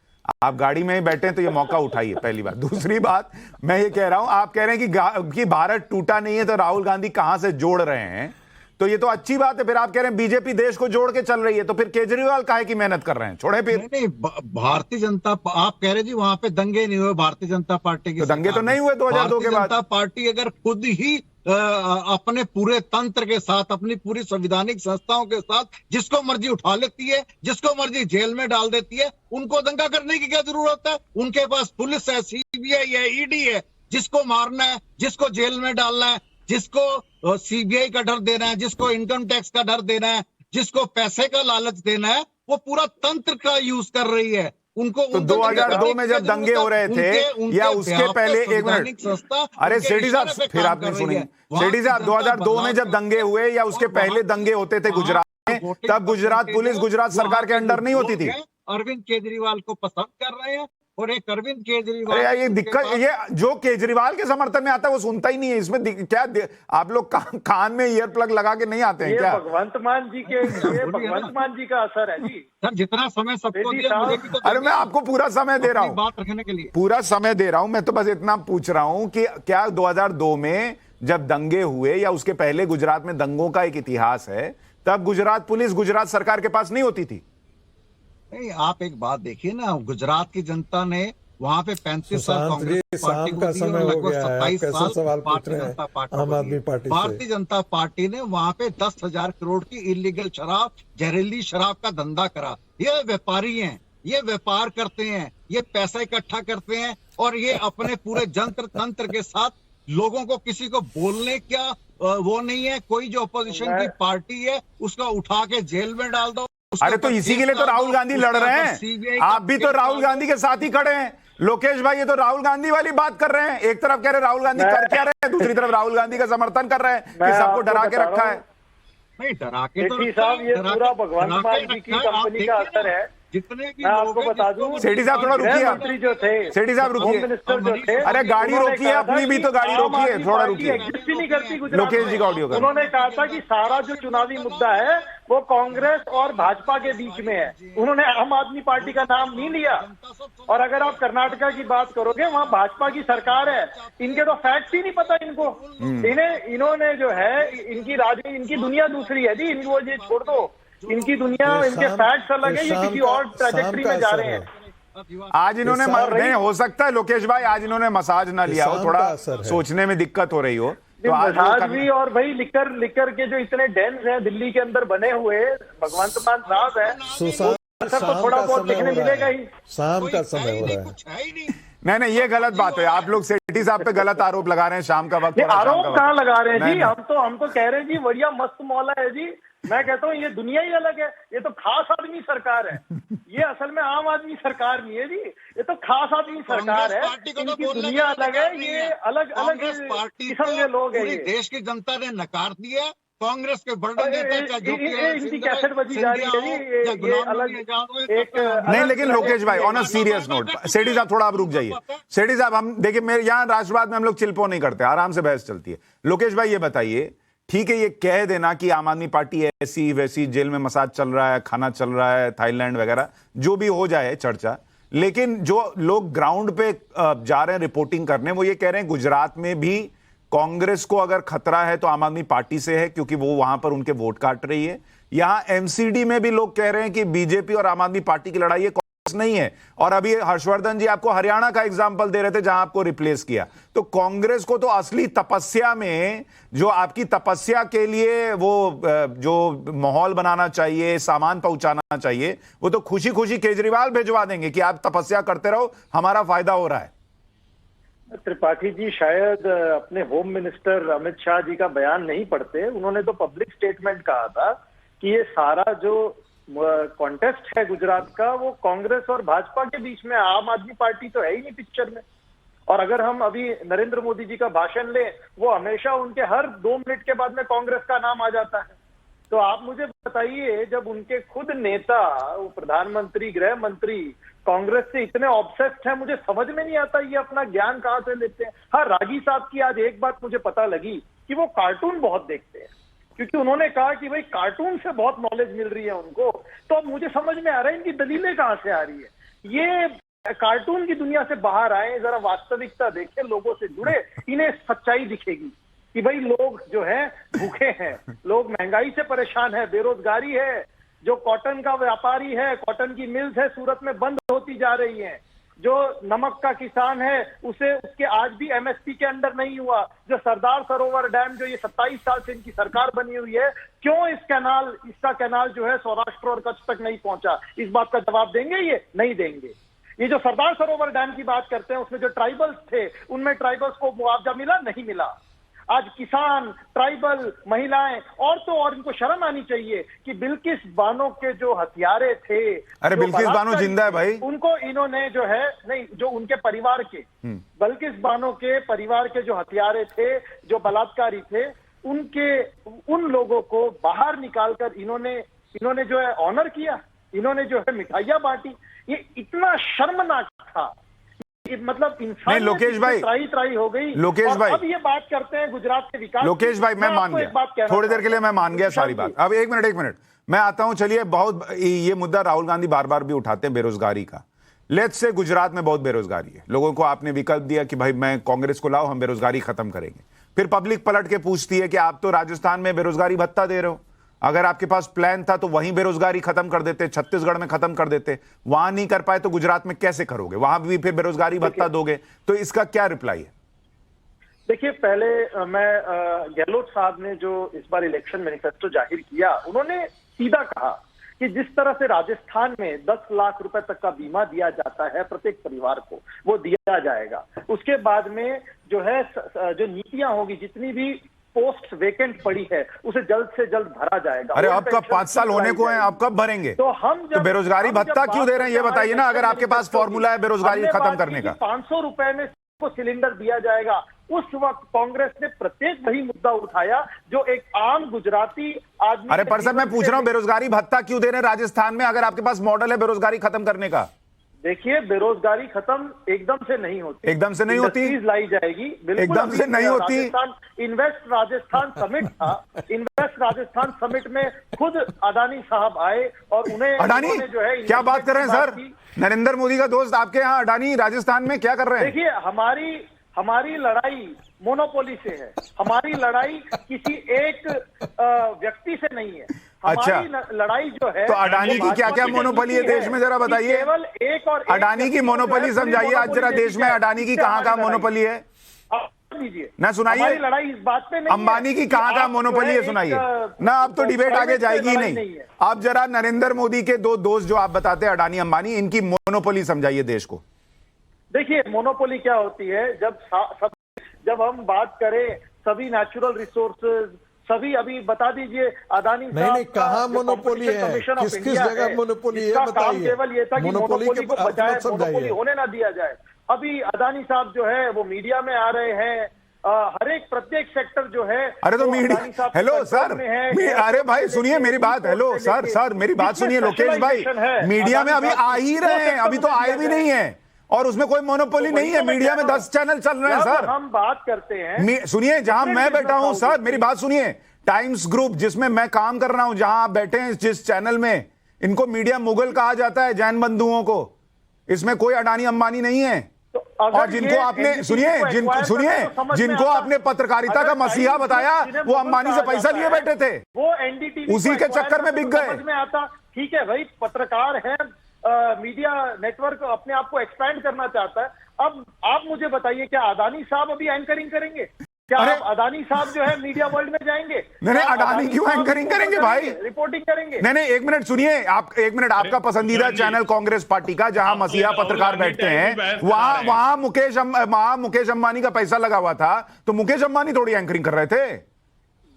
Speaker 3: आप गाड़ी में ही बैठे हैं तो ये मौका उठाइए, पहली बात। दूसरी बात मैं ये कह रहा हूं, आप कह रहे हैं कि भारत टूटा नहीं है, तो राहुल गांधी कहां से जोड़ रहे हैं? तो ये तो अच्छी बात है। फिर आप कह रहे हैं बीजेपी देश को जोड़ के चल रही है, तो फिर केजरीवाल काहे की मेहनत कर रहे हैं? छोड़े फिर।
Speaker 8: नहीं, भारतीय जनता, आप कह रहे जी वहां पे दंगे नहीं हुए भारतीय जनता पार्टी के,
Speaker 3: तो दंगे तो नहीं हुए 2002 के बाद।
Speaker 8: जनता पार्टी अगर खुद ही अपने पूरे तंत्र के साथ, अपनी पूरी संवैधानिक संस्थाओं के साथ जिसको मर्जी उठा लेती है, जिसको मर्जी जेल में डाल देती है, उनको दंगा करने की क्या जरूरत है? उनके पास पुलिस है, सीबीआई है, ईडी है। जिसको मारना है, जिसको जेल में डालना है, जिसको सीबीआई का डर देना है, जिसको इनकम टैक्स का डर देना है, जिसको पैसे का लालच देना है, वो पूरा तंत्र का यूज कर रही है। उनको
Speaker 3: तो 2002 में जब दंगे हो रहे थे या उसके पहले, एक मिनट, अरे सेठी साहब फिर आपने सुनी, सेठी साहब 2002 में जब दंगे हुए या उसके पहले दंगे होते थे गुजरात में, तब गुजरात पुलिस गुजरात सरकार के अंडर नहीं होती थी।
Speaker 8: अरविंद केजरीवाल को पसंद कर रहे हैं और एक अरविंद केजरीवाल,
Speaker 3: अरे ये दिक्कत, ये जो केजरीवाल के समर्थन में आता है वो सुनता ही नहीं है। इसमें क्या आप लोग कान में ईयर प्लग लगा के नहीं आते हैं क्या?
Speaker 6: भगवंत मान जी के, ये भगवंत मान जी का असर है जी।
Speaker 8: सर जितना समय सबको दिया, मुझे भी तो
Speaker 3: अरे मैं आपको पूरा समय दे रहा हूँ,
Speaker 8: बात रखने के लिए
Speaker 3: पूरा समय दे रहा हूं। मैं तो बस इतना पूछ रहा हूं कि क्या 2002 में जब दंगे हुए या उसके पहले गुजरात में दंगों का एक इतिहास है, तब गुजरात पुलिस गुजरात सरकार के पास नहीं होती थी?
Speaker 8: नहीं, आप एक बात देखिए ना, गुजरात की जनता ने वहां पे 35 साल कांग्रेस पार्टी को दी और लगभग 27 साल भारतीय जनता पार्टी, भारतीय जनता पार्टी ने वहां पे 10,000 करोड़ की इलीगल शराब, जहरीली शराब का धंधा करा। ये व्यापारी हैं, ये व्यापार करते हैं, ये पैसा इकट्ठा करते हैं और ये अपने पूरे जंत्र तंत्र के साथ लोगों को, किसी को बोलने क्या वो नहीं है। कोई जो अपोजिशन की पार्टी है उसको उठा के जेल में डाल दो।
Speaker 3: अरे तो इसी के लिए तो राहुल गांधी लड़ रहे हैं। आप भी तो राहुल गांधी के साथ ही खड़े हैं। लोकेश भाई ये तो राहुल गांधी वाली बात कर रहे हैं। एक तरफ कह रहे राहुल गांधी कर क्या रहे हैं, दूसरी तरफ राहुल गांधी का समर्थन कर रहे हैं कि सबको डरा के रखा है।
Speaker 8: नहीं डरा के तो
Speaker 6: साहब, ये पूरा भगवंत मान जी की कंपनी का असर है।
Speaker 8: जितने भी
Speaker 6: मैं आपको बता दूं,
Speaker 3: सेठी साहब थोड़ा रुकिए,
Speaker 6: मंत्री जो थे,
Speaker 3: सेठी साहब रुकिए,
Speaker 6: मिनिस्टर जो थे,
Speaker 3: अरे गाड़ी रोकिए, अपनी भी तो गाड़ी रोकिए, थोड़ा रुकिए।
Speaker 6: एग्जिस्ट नहीं करती गुजरात
Speaker 3: लोकेश जी
Speaker 6: में।
Speaker 3: का ऑडियो कर।
Speaker 6: उन्होंने कहा था कि सारा जो चुनावी मुद्दा है वो कांग्रेस और भाजपा के बीच में है। उन्होंने आम आदमी पार्टी का नाम नहीं लिया। और अगर आप कर्नाटका की बात करोगे, वहाँ भाजपा की सरकार है। इनके तो फैक्ट ही नहीं पता इनको। इन्होंने जो है, इनकी राजनीति, इनकी दुनिया दूसरी है जी। इनको ये छोड़ दो, इनकी दुनिया, इनके फैक्ट्स अलग है, ये किसी और ट्रैजेक्टरी में जा रहे हैं।
Speaker 3: आज इन्होंने नहीं, हो सकता है लोकेश भाई आज इन्होंने मसाज ना लिया हो, थोड़ा सोचने में दिक्कत हो रही हो तो
Speaker 6: मसाज भी। और भाई लिकर के जो इतने डेंस हैं दिल्ली के अंदर बने हुए, भगवंत मान साहब है, तो थोड़ा बहुत देखने मिलेगा ही।
Speaker 7: शाम का समय हो रहा है।
Speaker 3: नहीं ये गलत बात है। आप लोग सेठी साहब पे गलत आरोप लगा रहे हैं। शाम का वक्त,
Speaker 6: आरोप कहाँ लगा रहे हैं जी? हम तो कह रहे हैं जी बढ़िया मस्त मौला है जी। मैं कहता हूँ ये दुनिया ही अलग है। ये तो खास आदमी सरकार है। ये असल में आम आदमी सरकार नहीं है जी, ये तो खास आदमी सरकार है। इनकी दुनिया अलग है, ये अलग अलग किस्म के लोग हैं।
Speaker 8: देश की जनता ने नकार दिया कांग्रेस के बड़े नेता,
Speaker 6: इनकी कैसेट बजी जा रही है जी, ये अलग एक
Speaker 3: नहीं। लेकिन लोकेश भाई ऑन अ सीरियस नोट, सेठी साहब थोड़ा आप रुक जाइए। सेठी साहब हम देखिए, मेरे यहाँ राष्ट्रवाद में हम लोग चिल्पो नहीं करते, आराम से बहस चलती है। लोकेश भाई ये बताइए, ठीक है ये कह देना कि आम आदमी पार्टी ऐसी वैसी, जेल में मसाज चल रहा है, खाना चल रहा है, थाईलैंड वगैरह जो भी हो जाए चर्चा, लेकिन जो लोग ग्राउंड पे जा रहे हैं रिपोर्टिंग करने, वो ये कह रहे हैं गुजरात में भी कांग्रेस को अगर खतरा है तो आम आदमी पार्टी से है, क्योंकि वो वहां पर उनके वोट काट रही है। यहां एमसीडी में भी लोग कह रहे हैं कि बीजेपी और आम आदमी पार्टी की लड़ाई है, कांग्रेस नहीं है। और अभी हर्षवर्धन जी आपको हरियाणा का एग्जाम्पल दे रहे थे जहां आपको रिप्लेस किया। तो कांग्रेस को तो असली तपस्या में, जो आपकी तपस्या के लिए वो जो माहौल बनाना चाहिए, सामान पहुंचाना चाहिए, वो तो खुशी खुशी केजरीवाल भिजवा देंगे कि आप तपस्या करते रहो, हमारा फायदा हो रहा है।
Speaker 6: त्रिपाठी जी शायद अपने होम मिनिस्टर अमित शाह जी का बयान नहीं पढ़ते। उन्होंने तो पब्लिक स्टेटमेंट कहा था कि ये सारा जो कॉन्टेस्ट है गुजरात का, वो कांग्रेस और भाजपा के बीच में, आम आदमी पार्टी तो है ही नहीं पिक्चर में। और अगर हम अभी नरेंद्र मोदी जी का भाषण लें, वो हमेशा उनके हर 2 मिनट के बाद में कांग्रेस का नाम आ जाता है। तो आप मुझे बताइए, जब उनके खुद नेता, प्रधानमंत्री, गृह मंत्री कांग्रेस से इतने ऑब्सेस्ड हैं, मुझे समझ में नहीं आता ये अपना ज्ञान कहां से लेते हैं। हाँ, रागी साहब की आज एक बात मुझे पता लगी कि वो कार्टून बहुत देखते हैं, क्योंकि उन्होंने कहा कि भाई कार्टून से बहुत नॉलेज मिल रही है उनको। तो अब मुझे समझ में आ रहा है इनकी दलीलें कहां से आ रही है। ये कार्टून की दुनिया से बाहर आए, जरा वास्तविकता देखें, लोगों से जुड़े, इन्हें सच्चाई दिखेगी कि भाई लोग जो है भूखे हैं, लोग महंगाई से परेशान है, बेरोजगारी है। जो कॉटन का व्यापारी है, कॉटन की मिल्स है सूरत में बंद होती जा रही हैं। जो नमक का किसान है, उसके आज भी एमएसपी के अंडर नहीं हुआ। जो सरदार सरोवर डैम, जो ये 27 साल से इनकी सरकार बनी हुई है, क्यों इसका कैनाल जो है सौराष्ट्र और कच्छ तक नहीं पहुंचा, इस बात का जवाब देंगे? ये नहीं देंगे। ये जो सरदार सरोवर डैम की बात करते हैं, उसमें जो ट्राइबल्स थे, उनमें ट्राइबल्स को मुआवजा मिला? नहीं मिला। आज किसान, ट्राइबल, महिलाएं और तो और इनको शर्म आनी चाहिए कि बिल्किस बानो के जो हथियारे थे,
Speaker 3: अरे
Speaker 6: जो
Speaker 3: बिल्किस बानो जिंदा है भाई,
Speaker 6: उनको इन्होंने जो है नहीं, जो उनके परिवार के बिल्किस बानो के परिवार के जो हथियारे थे, जो बलात्कारी थे, उन लोगों को बाहर निकालकर इन्होंने जो है ऑनर किया, इन्होंने जो है मिठाइयां बांटी। ये इतना शर्मनाक था, मतलब इंसान
Speaker 3: लोकेश भाई
Speaker 6: त्राही हो गई।
Speaker 3: लोकेश भाई
Speaker 6: अब ये बात करते हैं गुजरात के विकास।
Speaker 3: लोकेश भाई मैं मान गया, थोड़ी देर के लिए मैं मान गया सारी बात। अब एक मिनट मैं आता हूं। चलिए, बहुत ये मुद्दा राहुल गांधी बार बार भी उठाते हैं बेरोजगारी का। लेट्स से गुजरात में बहुत बेरोजगारी है, लोगों को आपने विकल्प दिया कि भाई मैं कांग्रेस को लाओ, हम बेरोजगारी खत्म करेंगे। फिर पब्लिक पलट के पूछती है कि आप तो राजस्थान में बेरोजगारी भत्ता दे रहे हो, अगर आपके पास प्लान था तो वहीं बेरोजगारी खत्म कर देते, छत्तीसगढ़ में खत्म कर देते, वहां नहीं कर पाए तो गुजरात में कैसे करोगे, वहां भी फिर बेरोजगारी भत्ता दोगे, तो इसका क्या रिप्लाई है?
Speaker 6: देखिए, पहले मैं गहलोत साहब ने जो इस बार इलेक्शन मैनिफेस्टो जाहिर किया, उन्होंने सीधा कहा कि जिस तरह से राजस्थान में 10 लाख रुपए तक का बीमा दिया जाता है प्रत्येक परिवार को, वो दिया जाएगा। उसके बाद में जो है जो नीतियां होगी, जितनी भी पोस्ट वेकेंट पड़ी है, उसे जल्द से जल्द भरा जाएगा।
Speaker 3: अरे अब कब 5 साल होने को हैं, आप कब भरेंगे?
Speaker 6: तो हम
Speaker 3: तो बेरोजगारी भत्ता क्यों दे रहे हैं ये बताइए ना, अगर आपके पास फॉर्मूला है बेरोजगारी खत्म करने का।
Speaker 6: 500 रुपए में को सिलेंडर दिया जाएगा। उस वक्त कांग्रेस ने प्रत्येक वही मुद्दा उठाया जो एक आम गुजराती आदमी।
Speaker 3: अरे पर सर मैं पूछ रहा हूं, बेरोजगारी भत्ता क्यों दे रहे हैं राजस्थान में, अगर आपके पास मॉडल है बेरोजगारी खत्म करने का?
Speaker 6: देखिए, बेरोजगारी खत्म एकदम से नहीं होती,
Speaker 3: एकदम से नहीं होती,
Speaker 6: लाई जाएगी,
Speaker 3: एकदम से नहीं होती।
Speaker 6: इन्वेस्ट राजस्थान समिट था, इन्वेस्ट राजस्थान समिट में खुद अडानी साहब आए और उन्हें
Speaker 3: अडानी
Speaker 6: जो है
Speaker 3: क्या बात कर रहे हैं सर? नरेंद्र मोदी का दोस्त आपके यहाँ अडानी राजस्थान में क्या कर रहे हैं?
Speaker 6: देखिए, हमारी लड़ाई मोनोपोली से है, हमारी लड़ाई किसी एक व्यक्ति से नहीं है। हमारी लड़ाई जो है,
Speaker 3: तो अडानी की क्या क्या मोनोपोली है देश में, जरा बताइए।
Speaker 6: केवल एक और
Speaker 3: अडानी की मोनोपोली समझाइए आज जरा, देश में अडानी की कहाँ मोनोपोली है ना, सुनाइए।
Speaker 6: लड़ाई इस बात पे नहीं,
Speaker 3: अंबानी की कहाँ मोनोपोली है सुनाइए ना। अब तो डिबेट आगे जाएगी ही नहीं। आप जरा नरेंद्र मोदी के दो दोस्त जो आप बताते हैं अडानी अंबानी, इनकी मोनोपोली समझाइए देश को।
Speaker 6: देखिए, मोनोपोली क्या होती है, जब हम बात करें सभी नेचुरल रिसोर्सेज, सभी, अभी बता दीजिए अडानी
Speaker 7: नहीं कहाँ मोनोपोली है, किस जगह मोनोपोली है बताइए।
Speaker 6: केवल ये था कि मोनोपोली को बचाए, मोनोपोली होने ना दिया जाए। अभी अडानी साहब जो है वो मीडिया में आ रहे हैं, हर एक प्रत्येक सेक्टर जो है।
Speaker 3: अरे तो मीडिया, हेलो सर, अरे भाई सुनिए मेरी बात, हेलो सर मेरी बात सुनिए लोकेश भाई, मीडिया में अभी आ ही रहे हैं, अभी तो आए भी नहीं है, और उसमें कोई मोनोपोली नहीं है। मीडिया में 10 चैनल चल रहे हैं सर।
Speaker 6: हम बात करते हैं,
Speaker 3: सुनिए, जहां मैं बैठा हूं सर, मेरी बात सुनिए, टाइम्स ग्रुप जिसमें मैं काम कर रहा हूं, जहां आप बैठे हैं जिस चैनल में, इनको मीडिया मुगल कहा जाता है, जैन बंधुओं को। इसमें कोई अडानी अंबानी नहीं है। और जिनको आपने जिनको आपने पत्रकारिता का मसीहा बताया, वो अंबानी से पैसा लिए बैठे थे,
Speaker 6: वो एनडीटीवी
Speaker 3: उसी के चक्कर में बिक गए।
Speaker 6: में आता, ठीक है भाई, पत्रकार है, मीडिया नेटवर्क अपने आप को एक्सपैंड करना चाहता है। अब आप मुझे बताइए, क्या अडानी साहब अभी एंकरिंग करेंगे? क्या अडानी साहब जो है मीडिया वर्ल्ड में जाएंगे?
Speaker 3: नहीं, अडानी क्यों एंकरिंग करेंगे भाई,
Speaker 6: रिपोर्टिंग करेंगे?
Speaker 3: नहीं, एक मिनट सुनिए, आप एक मिनट, आपका पसंदीदा चैनल कांग्रेस पार्टी का, जहां मसीहा पत्रकार बैठते हैं, वहां मुकेश अंबानी का पैसा लगा हुआ था, तो मुकेश अंबानी थोड़ी एंकरिंग कर रहे थे।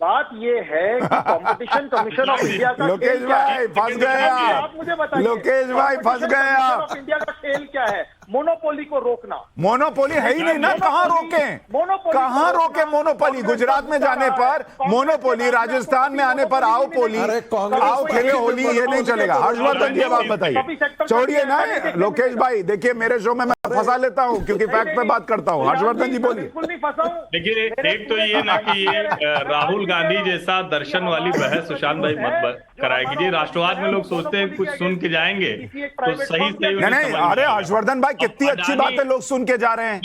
Speaker 6: बात ये है कि कंपटीशन कमीशन ऑफ इंडिया का
Speaker 3: लोकेश भाई फंस गए
Speaker 6: आप, मुझे बताइए
Speaker 3: लोकेश भाई फंस गए आप।
Speaker 6: इंडिया का खेल क्या है? मोनोपोली को रोकना।
Speaker 3: मोनोपोली है ही नहीं ना, कहां रोके, कहां रोके मोनोपोली? गुजरात में जाने पर मोनोपोली, राजस्थान में आने पर आओ पोली, आओ खेले होली, ये नहीं चलेगा। हर्षवर्धन जी अब आप बताइए, छोड़िए ना लोकेश भाई, देखिए मेरे शो में मैं फंसा लेता हूं क्योंकि फैक्ट पे बात करता हूं। हर्षवर्धन जी बोलिए।
Speaker 5: देखिए, एक तो ये ना कि ये राहुल गांधी जैसा दर्शन वाली बहस सुशांत भाई मत कराया कीजिए। राष्ट्रवाद में लोग सोचते हैं कुछ सुन के जाएंगे तो सही
Speaker 3: नहीं। अरे हर्षवर्धन भाई, कितनी अच्छी बात है, लोग सुन के जा रहे हैं,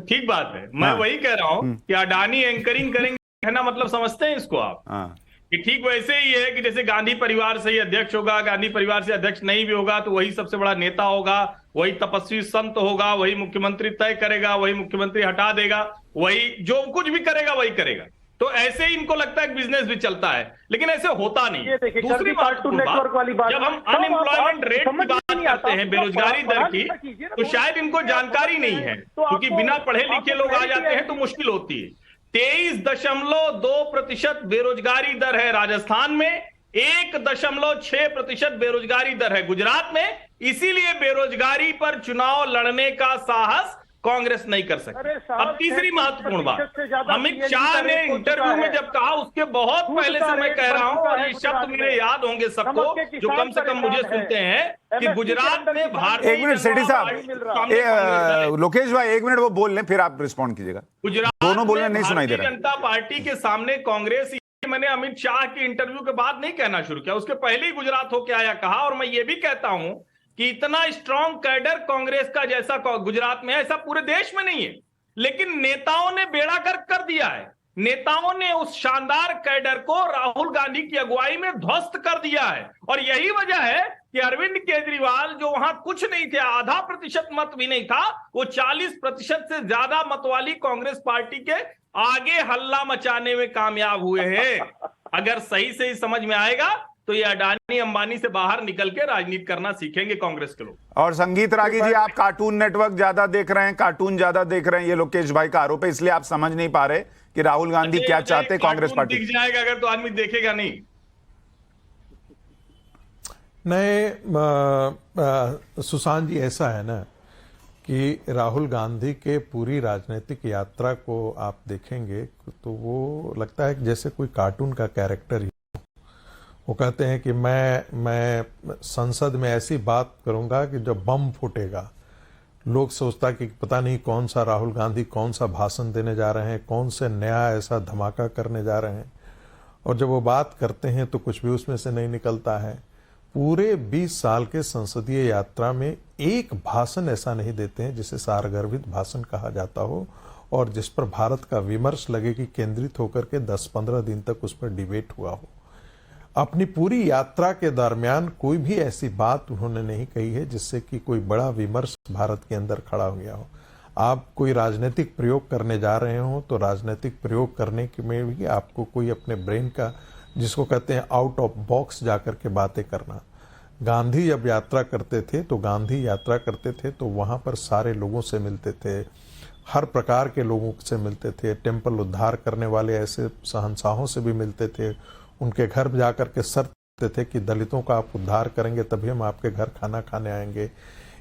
Speaker 5: ठीक बात है। मैं वही कह रहा हूं कि अडानी एंकरिंग करेंगे, है ना, मतलब समझते हैं इसको आप कि ठीक वैसे ही है कि जैसे गांधी परिवार से ही अध्यक्ष होगा, गांधी परिवार से अध्यक्ष नहीं भी होगा तो वही सबसे बड़ा नेता होगा, वही तपस्वी संत होगा, वही मुख्यमंत्री तय करेगा, वही मुख्यमंत्री हटा देगा, वही जो कुछ भी करेगा वही करेगा। तो ऐसे ही इनको लगता है बिजनेस भी चलता है, लेकिन ऐसे होता नहीं। दूसरी बात, जब हम अनएम्प्लॉयमेंट रेट की बात करते हैं, बेरोजगारी दर की, तो शायद इनको जानकारी नहीं है, क्योंकि बिना पढ़े लिखे लोग आ जाते हैं तो मुश्किल होती है। 23.2% बेरोजगारी दर है राजस्थान में, 1.6% बेरोजगारी दर है गुजरात में। इसीलिए बेरोजगारी पर चुनाव लड़ने का साहस कांग्रेस नहीं कर सकती। अब तीसरी महत्वपूर्ण बात, अमित शाह ने इंटरव्यू में जब कहा, उसके बहुत पहले से मैं कह रहा हूं, और ये शब्द मेरे याद होंगे सबको जो कम से कम मुझे सुनते हैं, कि गुजरात में भारतीय,
Speaker 3: एक मिनट सेठी साहब, लोकेश भाई एक मिनट वो बोल लें, फिर आप रिस्पॉन्ड कीजिएगा।
Speaker 5: गुजरात
Speaker 3: दोनों बोलना नहीं सुनाई दे रहा।
Speaker 5: जनता पार्टी के सामने कांग्रेस, मैंने अमित शाह के इंटरव्यू के बाद नहीं कहना शुरू किया, उसके पहले ही गुजरात होके आया कहा। और मैं ये भी कहता हूं कि इतना स्ट्रांग कैडर कांग्रेस का जैसा गुजरात में है, ऐसा पूरे देश में नहीं है। लेकिन नेताओं ने बेड़ा गर्क कर दिया है। नेताओं ने उस शानदार कैडर को राहुल गांधी की अगुवाई में ध्वस्त कर दिया है। और यही वजह है कि अरविंद केजरीवाल, जो वहां कुछ नहीं थे, आधा प्रतिशत मत भी नहीं था, वो 40% से ज्यादा मत वाली कांग्रेस पार्टी के आगे हल्ला मचाने में कामयाब हुए हैं। अगर सही से ही समझ में आएगा तो ये अडानी अंबानी से बाहर निकल के राजनीति करना सीखेंगे कांग्रेस के लोग।
Speaker 3: और संगीत रागी जी, आप कार्टून नेटवर्क ज्यादा देख रहे हैं, कार्टून ज्यादा देख रहे हैं, ये लोकेश भाई का आरोप है, इसलिए आप समझ नहीं पा रहे कि राहुल गांधी क्या चाहते हैं कांग्रेस पार्टी।
Speaker 5: दिख जाएगा अगर तो आदमी देखेगा नहीं।
Speaker 7: सुशांत जी, ऐसा है ना कि राहुल गांधी के पूरी राजनीतिक यात्रा को आप देखेंगे तो वो लगता है कि जैसे कोई कार्टून का कैरेक्टर ही। वो कहते हैं कि मैं संसद में ऐसी बात करूंगा कि जब बम फूटेगा, लोग सोचता कि पता नहीं कौन सा राहुल गांधी कौन सा भाषण देने जा रहे हैं, कौन से नया ऐसा धमाका करने जा रहे हैं। और जब वो बात करते हैं तो कुछ भी उसमें से नहीं निकलता है। पूरे 20 साल के संसदीय यात्रा में एक भाषण ऐसा नहीं देते हैं जिसे सारगर्भित भाषण कहा जाता हो और जिस पर भारत का विमर्श लगे कि केंद्रित होकर के 10-15 दिन तक उस पर डिबेट हुआ हो। अपनी पूरी यात्रा के दरमियान कोई भी ऐसी बात उन्होंने नहीं कही है जिससे कि कोई बड़ा विमर्श भारत के अंदर खड़ा हो गया हो। आप कोई राजनीतिक प्रयोग करने जा रहे हो तो राजनीतिक प्रयोग करने में भी आपको कोई अपने ब्रेन का, जिसको कहते हैं आउट ऑफ बॉक्स जाकर के बातें करना। गांधी जब यात्रा करते थे तो वहां पर सारे लोगों से मिलते थे, हर प्रकार के लोगों से मिलते थे, टेम्पल उद्धार करने वाले ऐसे शहंशाहों से भी मिलते थे, उनके घर जाकर के शर्त देते थे कि दलितों का आप उद्धार करेंगे तभी हम आपके घर खाना खाने आएंगे।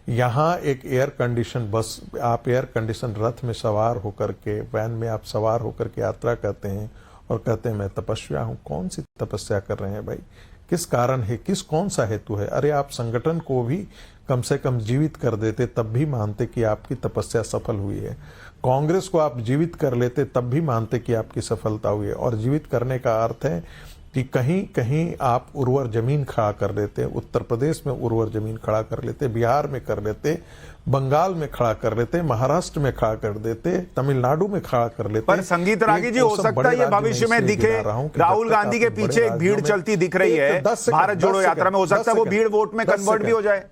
Speaker 7: यहाँ एक एयर कंडीशन बस, आप एयर कंडीशन रथ में सवार होकर के, वैन में आप सवार होकर के यात्रा करते हैं और कहते हैं मैं तपस्या हूँ। कौन सी तपस्या कर रहे हैं भाई? किस कारण है, कौन सा हेतु है? अरे आप संगठन को भी कम से कम जीवित कर देते तब भी मानते कि आपकी तपस्या सफल हुई है। कांग्रेस को आप जीवित कर लेते तब भी मानते कि आपकी सफलता हुई है। और जीवित करने का अर्थ है कि कहीं कहीं आप उर्वर जमीन खड़ा कर लेते, उत्तर प्रदेश में उर्वर जमीन खड़ा कर लेते, बिहार में कर लेते, बंगाल में खड़ा कर लेते, महाराष्ट्र में खड़ा कर देते, तमिलनाडु में खड़ा कर लेते।
Speaker 3: पर संगीत रागी जी, हो सकता है ये भविष्य में दिखे राहुल गांधी के पीछे एक भीड़ चलती दिख रही है भारत जोड़ो यात्रा में, हो सकता है वो भीड़ वोट में कन्वर्ट भी हो जाए।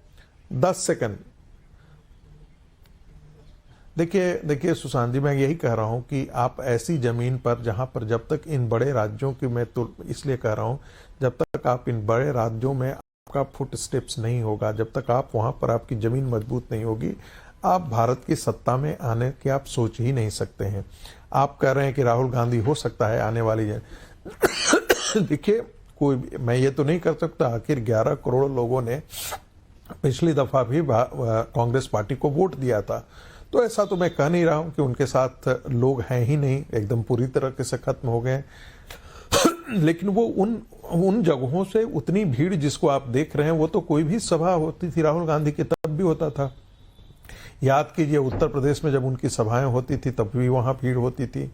Speaker 7: 10 सेकंड देखिए सुशांत जी, मैं यही कह रहा हूं कि आप ऐसी जमीन पर जहां पर जब तक इन बड़े राज्यों की, मैं तो इसलिए कह रहा हूं, जब तक आप इन बड़े राज्यों में आपका फुट स्टेप्स नहीं होगा, जब तक आप वहां पर आपकी जमीन मजबूत नहीं होगी, आप भारत की सत्ता में आने की आप सोच ही नहीं सकते हैं। आप कह रहे हैं कि राहुल गांधी हो सकता है आने वाली देखिए, मैं ये तो नहीं कर सकता, आखिर 11 करोड़ लोगों ने पिछली दफा भी कांग्रेस पार्टी को वोट दिया था, तो ऐसा तो मैं कह नहीं रहा हूं कि उनके साथ लोग हैं ही नहीं, एकदम पूरी तरह से खत्म हो गए। लेकिन वो उन जगहों से उतनी भीड़ जिसको आप देख रहे हैं, वो तो कोई भी सभा होती थी राहुल गांधी की तब भी होता था। याद कीजिए, उत्तर प्रदेश में जब उनकी सभाएं होती थी तब भी वहां भीड़ होती थी,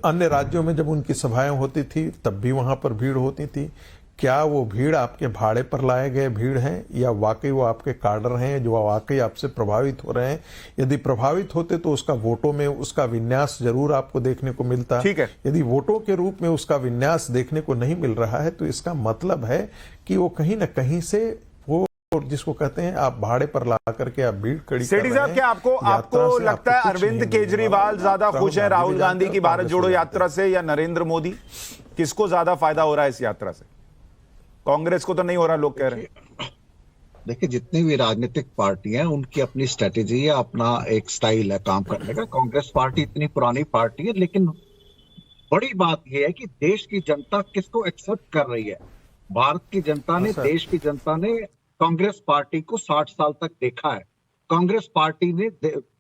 Speaker 7: अन्य राज्यों में जब उनकी सभाएं होती थी तब भी वहां पर भीड़ होती थी। क्या वो भीड़ आपके भाड़े पर लाए गए भीड़ हैं या वाकई वो आपके कार्डर हैं जो वाकई आपसे प्रभावित हो रहे हैं? यदि प्रभावित होते तो उसका वोटों में उसका विन्यास जरूर आपको देखने को मिलता।
Speaker 3: ठीक है।
Speaker 7: यदि वोटों के रूप में उसका विन्यास देखने को नहीं मिल रहा है तो इसका मतलब है कि वो कहीं ना कहीं से वो, जिसको कहते हैं आप भाड़े पर ला करके आप भीड़ खड़ी कर रहे हैं।
Speaker 3: साहब, क्या आपको लगता है अरविंद केजरीवाल ज्यादा खुश है राहुल गांधी की भारत जोड़ो यात्रा से या नरेंद्र मोदी? किसको ज्यादा फायदा हो रहा है इस यात्रा से? कांग्रेस को तो नहीं हो रहा, लोग कह रहे हैं।
Speaker 8: देखिए, जितनी भी राजनीतिक पार्टियां हैं उनकी अपनी स्ट्रेटेजी है, अपना एक स्टाइल है काम करने का। कांग्रेस पार्टी इतनी पुरानी पार्टी है, लेकिन बड़ी बात यह है कि देश की जनता किसको एक्सेप्ट कर रही है। भारत की जनता ने, देश की जनता ने कांग्रेस पार्टी को 60 साल तक देखा है। कांग्रेस पार्टी ने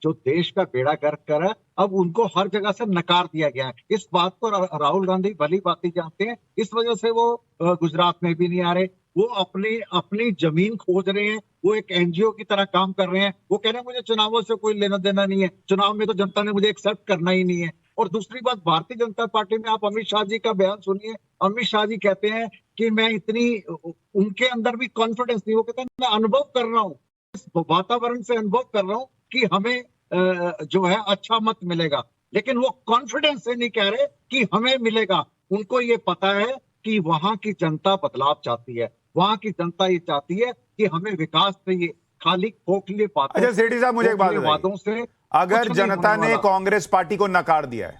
Speaker 8: जो देश का बेड़ा गर्क करा, अब उनको हर जगह से नकार दिया गया है। इस बात को राहुल गांधी भली बात जानते हैं, इस वजह से वो गुजरात में भी नहीं आ रहे। वो अपनी जमीन खोज रहे हैं, वो एक एनजीओ की तरह काम कर रहे हैं। वो कह रहे हैं मुझे चुनावों से कोई लेना देना नहीं है, चुनाव में तो जनता ने मुझे एक्सेप्ट करना ही नहीं है। और दूसरी बात, भारतीय जनता पार्टी में आप अमित शाह जी का बयान सुनिए। अमित शाह जी कहते हैं कि मैं उनके अंदर भी कॉन्फिडेंस नहीं, वो कहते हैं मैं अनुभव कर रहा हूँ, इस वातावरण से अनुभव कर रहा हूँ कि हमें जो है अच्छा मत मिलेगा। लेकिन वो कॉन्फिडेंस से नहीं कह रहे कि हमें मिलेगा। उनको ये पता है कि वहां की जनता बदलाव चाहती है, वहां की जनता ये चाहती है कि हमें विकास चाहिए, खाली खोखले बातों।
Speaker 3: अच्छा सेठी साहब, मुझे एक बात
Speaker 8: वादों से
Speaker 3: अगर जनता ने कांग्रेस पार्टी को नकार दिया है,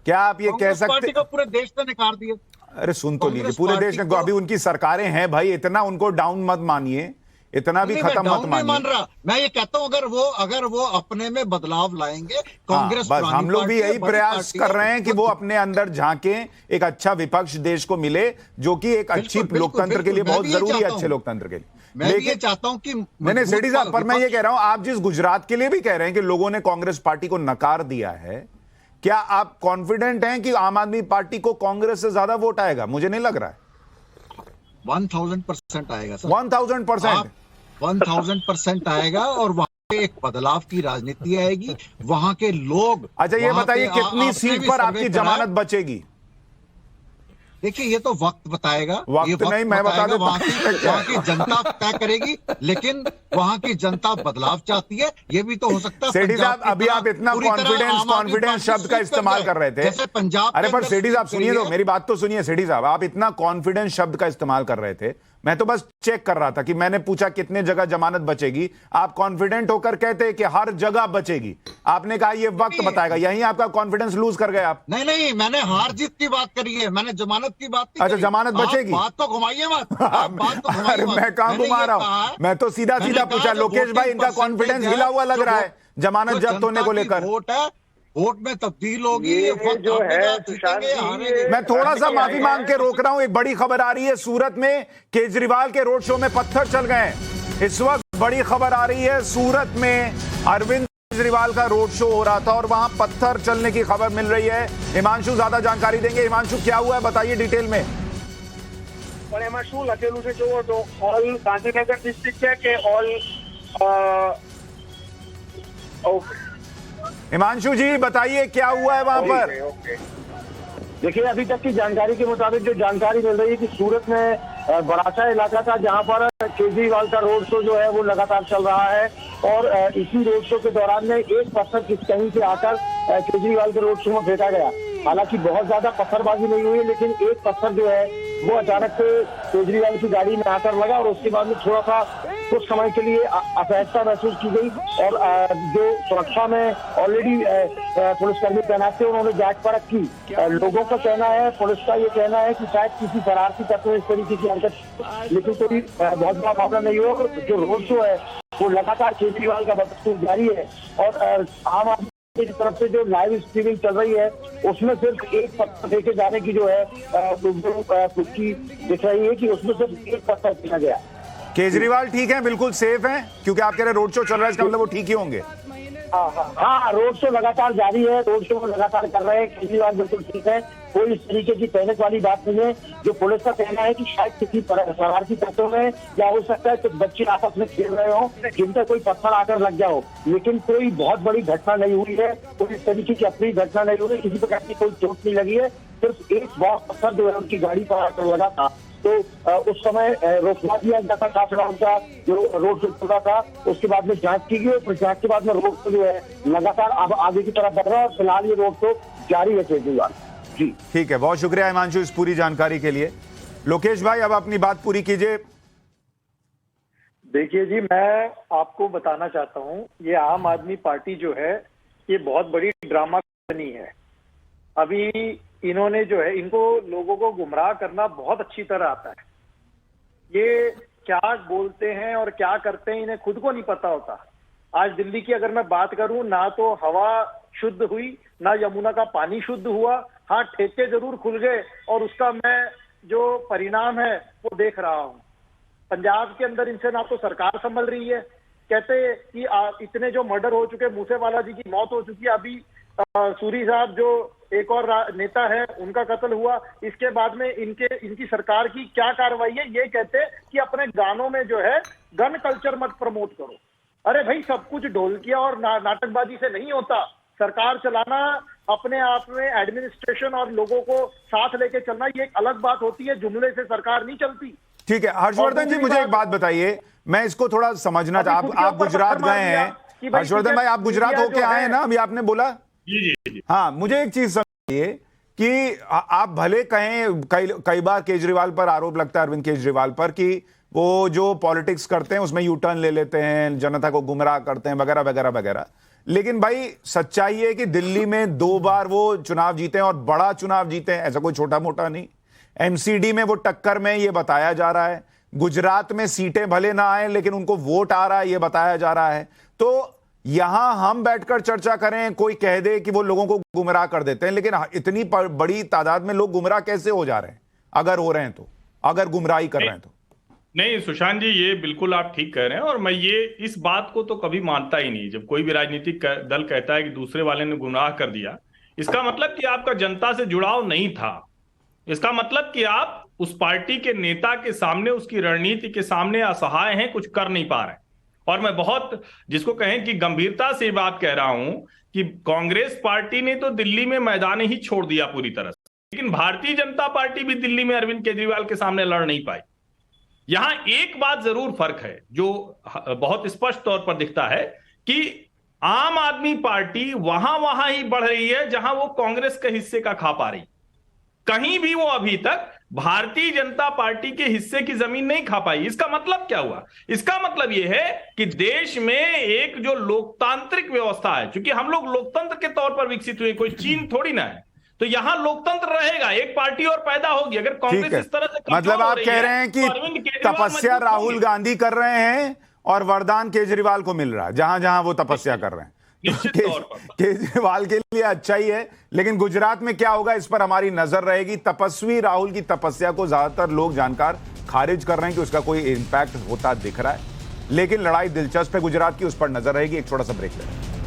Speaker 3: क्या आप ये कह सकते?
Speaker 8: पार्टी को पूरे देश ने नकार दिया।
Speaker 3: अरे सुन तो लीजिए, पूरे देश ने, अभी उनकी सरकारें हैं भाई, इतना उनको डाउन मत मानिए, इतना भी खत्म मत मानिए।
Speaker 8: मान रहा मैं ये कहता हूं, अगर वो अपने में बदलाव लाएंगे, कांग्रेस
Speaker 3: बस हम लोग भी यही प्रयास कर रहे हैं कि वो अपने अंदर झांके, एक अच्छा विपक्ष देश को मिले, जो कि एक अच्छी लोकतंत्र के लिए बहुत जरूरी है, अच्छे लोकतंत्र के लिए।
Speaker 8: मैं ये चाहता हूं कि
Speaker 3: नहीं सेठी साहब, पर मैं ये कह रहा हूं, आप जिस गुजरात के लिए भी कह रहे हैं कि लोगों ने कांग्रेस पार्टी को नकार दिया है, क्या आप कॉन्फिडेंट हैं कि आम आदमी पार्टी को कांग्रेस से ज्यादा वोट आएगा? मुझे नहीं लग रहा है।
Speaker 8: 1000% आएगा सर,
Speaker 3: 1000%।
Speaker 8: 1000% आएगा, और वहां पे एक बदलाव की राजनीति आएगी, वहां के लोग।
Speaker 3: अच्छा ये बताइए, कितनी सीट पर आपकी जमानत बचेगी?
Speaker 8: देखिए ये तो वक्त बताएगा।
Speaker 3: वक्त नहीं, मैं बता दूं,
Speaker 8: वहां की जनता तय करेगी, लेकिन वहां की जनता बदलाव चाहती है। ये भी तो हो सकता है।
Speaker 3: सेठी साहब, अभी आप इतना कॉन्फिडेंस शब्द का इस्तेमाल कर रहे थे,
Speaker 8: जैसे पंजाब।
Speaker 3: अरे पर सेठी साहब सुनिए तो, मेरी बात तो सुनिए सेठी साहब, आप इतना कॉन्फिडेंस शब्द का इस्तेमाल कर रहे थे, मैं तो बस चेक कर रहा था कि मैंने पूछा कितने जगह जमानत बचेगी, आप कॉन्फिडेंट होकर कहते कि हर जगह बचेगी। आपने कहा ये वक्त बताएगा, यहीं आपका कॉन्फिडेंस लूज कर गए आप।
Speaker 8: नहीं, मैंने हार जीत की बात करी है, मैंने जमानत की बात नहीं।
Speaker 3: अच्छा जमानत बचेगी,
Speaker 8: बात तो घुमाइए मत।
Speaker 3: अरे मैं कहां घुमा रहा हूं, मैं तो सीधा पूछा। लोकेश भाई, इनका कॉन्फिडेंस हिला हुआ लग रहा है जमानत जब्त होने को लेकर।
Speaker 8: वोट में तब्दील होगी, ये जो है।
Speaker 3: मैं थोड़ा सा माफी मांग के रोक रहा हूं, एक बड़ी खबर आ रही है, सूरत में केजरीवाल के रोड शो में पत्थर चल गए। इस वक्त बड़ी खबर आ रही है, सूरत में अरविंद केजरीवाल का रोड शो हो रहा था और वहां पत्थर चलने की खबर मिल रही है। हिमांशु ज्यादा जानकारी देंगे। हिमांशु, क्या हुआ है, बताइए डिटेल में।
Speaker 9: પણ એમાં શું લખેલું છે જોવો તો, ઓલ ગાંધીનગર ડિસ્ટ્રિક્ટ છે કે ઓલ
Speaker 3: हिमांशु जी बताइए क्या हुआ है वहां पर।
Speaker 6: देखिए अभी तक की जानकारी के मुताबिक जो जानकारी मिल रही है कि सूरत में बरासा इलाका था जहां पर केजरीवाल का रोड शो जो है वो लगातार चल रहा है, और इसी रोड शो के दौरान में एक पत्थर कहीं से आकर केजरीवाल के रोड शो में फेंका गया। हालांकि बहुत ज्यादा पत्थरबाजी नहीं हुई, लेकिन एक पत्थर जो है वो अचानक से केजरीवाल की गाड़ी में आकर लगा, और उसके बाद में थोड़ा सा कुछ समय के लिए असहजता महसूस की गई, और जो सुरक्षा में ऑलरेडी पुलिसकर्मी तैनात थे उन्होंने जांच परख की। लोगों का कहना है, पुलिस का ये कहना है कि शायद किसी शरारती तत्व इस तरीके की हरकत, लेकिन कोई बहुत बड़ा मामला नहीं हुआ। जो रोड शो है वो लगातार केजरीवाल का बदस्तूर जारी है, और आम आदमी की तरफ से जो लाइव स्ट्रीमिंग चल रही है उसमें सिर्फ एक पत्थर फेंके जाने की जो है पुष्टि दिख रही है कि उसमें सिर्फ एक पत्थर फेंका गया।
Speaker 3: केजरीवाल ठीक है, बिल्कुल सेफ हैं, क्योंकि आप कह रहे हैं रोड शो चल रहा है, इसका मतलब वो ठीक ही होंगे।
Speaker 6: हाँ, रोड शो लगातार जारी है, रोड शो लगातार कर रहे हैं, केजरीवाल बिल्कुल ठीक है, कोई इस तरीके की पैनिक वाली बात नहीं है। जो पुलिस का कहना है कि शायद किसी शरारती तत्वों में, या हो सकता है कुछ बच्चे आपस में खेल रहे हो जिनका कोई पत्थर आकर लग गया हो, लेकिन कोई बहुत बड़ी घटना नहीं हुई है, कोई इस तरीके की अपनी घटना नहीं हुई, किसी प्रकार की कोई चोट नहीं लगी है। सिर्फ एक बड़ा पत्थर जो है उनकी गाड़ी पर आकर लगा था, तो उस समय रोकवा दिया गया था काफी उनका जो रोड शो चल रहा था। उसके बाद में जांच की गई, और जांच के बाद में रोड शो जो है लगातार अब आगे की तरफ बढ़ रहा है, और फिलहाल ये रोड शो जारी है केजरीवाल जी।
Speaker 3: ठीक है, बहुत शुक्रिया हिमांशु इस पूरी जानकारी के लिए। लोकेश भाई, अब अपनी बात पूरी कीजिए।
Speaker 6: देखिए जी, मैं आपको बताना चाहता हूँ, ये आम आदमी पार्टी जो है ये बहुत बड़ी ड्रामा कंपनी है। अभी इन्होंने जो है, इनको लोगों को गुमराह करना बहुत अच्छी तरह आता है। ये क्या बोलते हैं और क्या करते हैं इन्हें खुद को नहीं पता होता। आज दिल्ली की अगर मैं बात करूं, ना तो हवा शुद्ध हुई, ना यमुना का पानी शुद्ध हुआ। हाँ, ठेके जरूर खुल गए और उसका मैं जो परिणाम है वो देख रहा हूं। पंजाब के अंदर इनसे ना तो सरकार संभल रही है, कहते कि इतने जो मर्डर हो चुके, मूसेवाला जी की मौत हो चुकी है, अभी सूरी साहब जो एक और नेता है उनका कत्ल हुआ, इसके बाद में इनकी सरकार की क्या कार्रवाई है? ये कहते कि अपने गानों में जो है गन कल्चर मत प्रमोट करो। अरे भाई, सब कुछ ढोलकिया और नाटकबाजी से नहीं होता। सरकार चलाना, अपने आप में एडमिनिस्ट्रेशन और लोगों को साथ लेके चलना, ये एक अलग बात होती है। जुमले से सरकार नहीं चलती।
Speaker 3: ठीक है हर्षवर्धन जी, मुझे एक बात बताइए, मैं इसको थोड़ा समझना था। आप गुजरात गए हैं हर्षवर्धन भाई, आप गुजरात होके आए हैं ना, अभी आपने बोला।
Speaker 5: जी।
Speaker 3: हाँ, मुझे एक चीज समझिए कि आप भले कहें, कई बार केजरीवाल पर आरोप लगता है, अरविंद केजरीवाल पर, कि वो जो पॉलिटिक्स करते हैं उसमें यू टर्न ले लेते हैं, जनता को गुमराह करते हैं वगैरह वगैरह वगैरह। लेकिन भाई सच्चाई है कि दिल्ली में 2 बार वो चुनाव जीते हैं और बड़ा चुनाव जीते हैं, ऐसा कोई छोटा मोटा नहीं। एमसीडी में वो टक्कर में, ये बताया जा रहा है। गुजरात में सीटें भले ना आए लेकिन उनको वोट आ रहा है, ये बताया जा रहा है। तो यहां हम बैठकर चर्चा करें, कोई कह दे कि वो लोगों को गुमराह कर देते हैं, लेकिन इतनी बड़ी तादाद में लोग गुमराह कैसे हो जा रहे हैं? अगर हो रहे हैं तो, अगर गुमराही कर रहे हैं तो।
Speaker 5: नहीं सुशांत जी, ये बिल्कुल आप ठीक कह रहे हैं, और मैं ये इस बात को तो कभी मानता ही नहीं। जब कोई भी राजनीतिक दल कहता है कि दूसरे वाले ने गुमराह कर दिया, इसका मतलब कि आपका जनता से जुड़ाव नहीं था। इसका मतलब कि आप उस पार्टी के नेता के सामने, उसकी रणनीति के सामने असहाय हैं, कुछ कर नहीं पा रहे हैं। और मैं बहुत, जिसको कहें कि गंभीरता से बात कह रहा हूं कि कांग्रेस पार्टी ने तो दिल्ली में मैदान ही छोड़ दिया पूरी तरह से, लेकिन भारतीय जनता पार्टी भी दिल्ली में अरविंद केजरीवाल के सामने लड़ नहीं पाई। यहां एक बात जरूर फर्क है जो बहुत स्पष्ट तौर पर दिखता है कि आम आदमी पार्टी वहां ही बढ़ रही है जहां वो कांग्रेस के हिस्से का खा पा रही। कहीं भी वो अभी तक भारतीय जनता पार्टी के हिस्से की जमीन नहीं खा पाई। इसका मतलब क्या हुआ? इसका मतलब यह है कि देश में एक जो लोकतांत्रिक व्यवस्था है, क्योंकि हम लोग लोकतंत्र के तौर पर विकसित हुए, कोई चीन थोड़ी ना है, तो यहां लोकतंत्र रहेगा, एक पार्टी और पैदा होगी। अगर कांग्रेस इस तरह से
Speaker 3: मतलब आप कह रहे हैं कि तपस्या राहुल गांधी कर रहे हैं और वरदान केजरीवाल को मिल रहा है जहां जहां वो तपस्या कर रहे हैं। केजरीवाल के लिए अच्छा ही है, लेकिन गुजरात में क्या होगा इस पर हमारी नजर रहेगी। तपस्वी राहुल की तपस्या को ज्यादातर लोग जानकार खारिज कर रहे हैं कि उसका कोई इंपैक्ट होता दिख रहा है, लेकिन लड़ाई दिलचस्प है गुजरात की, उस पर नजर रहेगी। एक छोटा सा ब्रेक लें।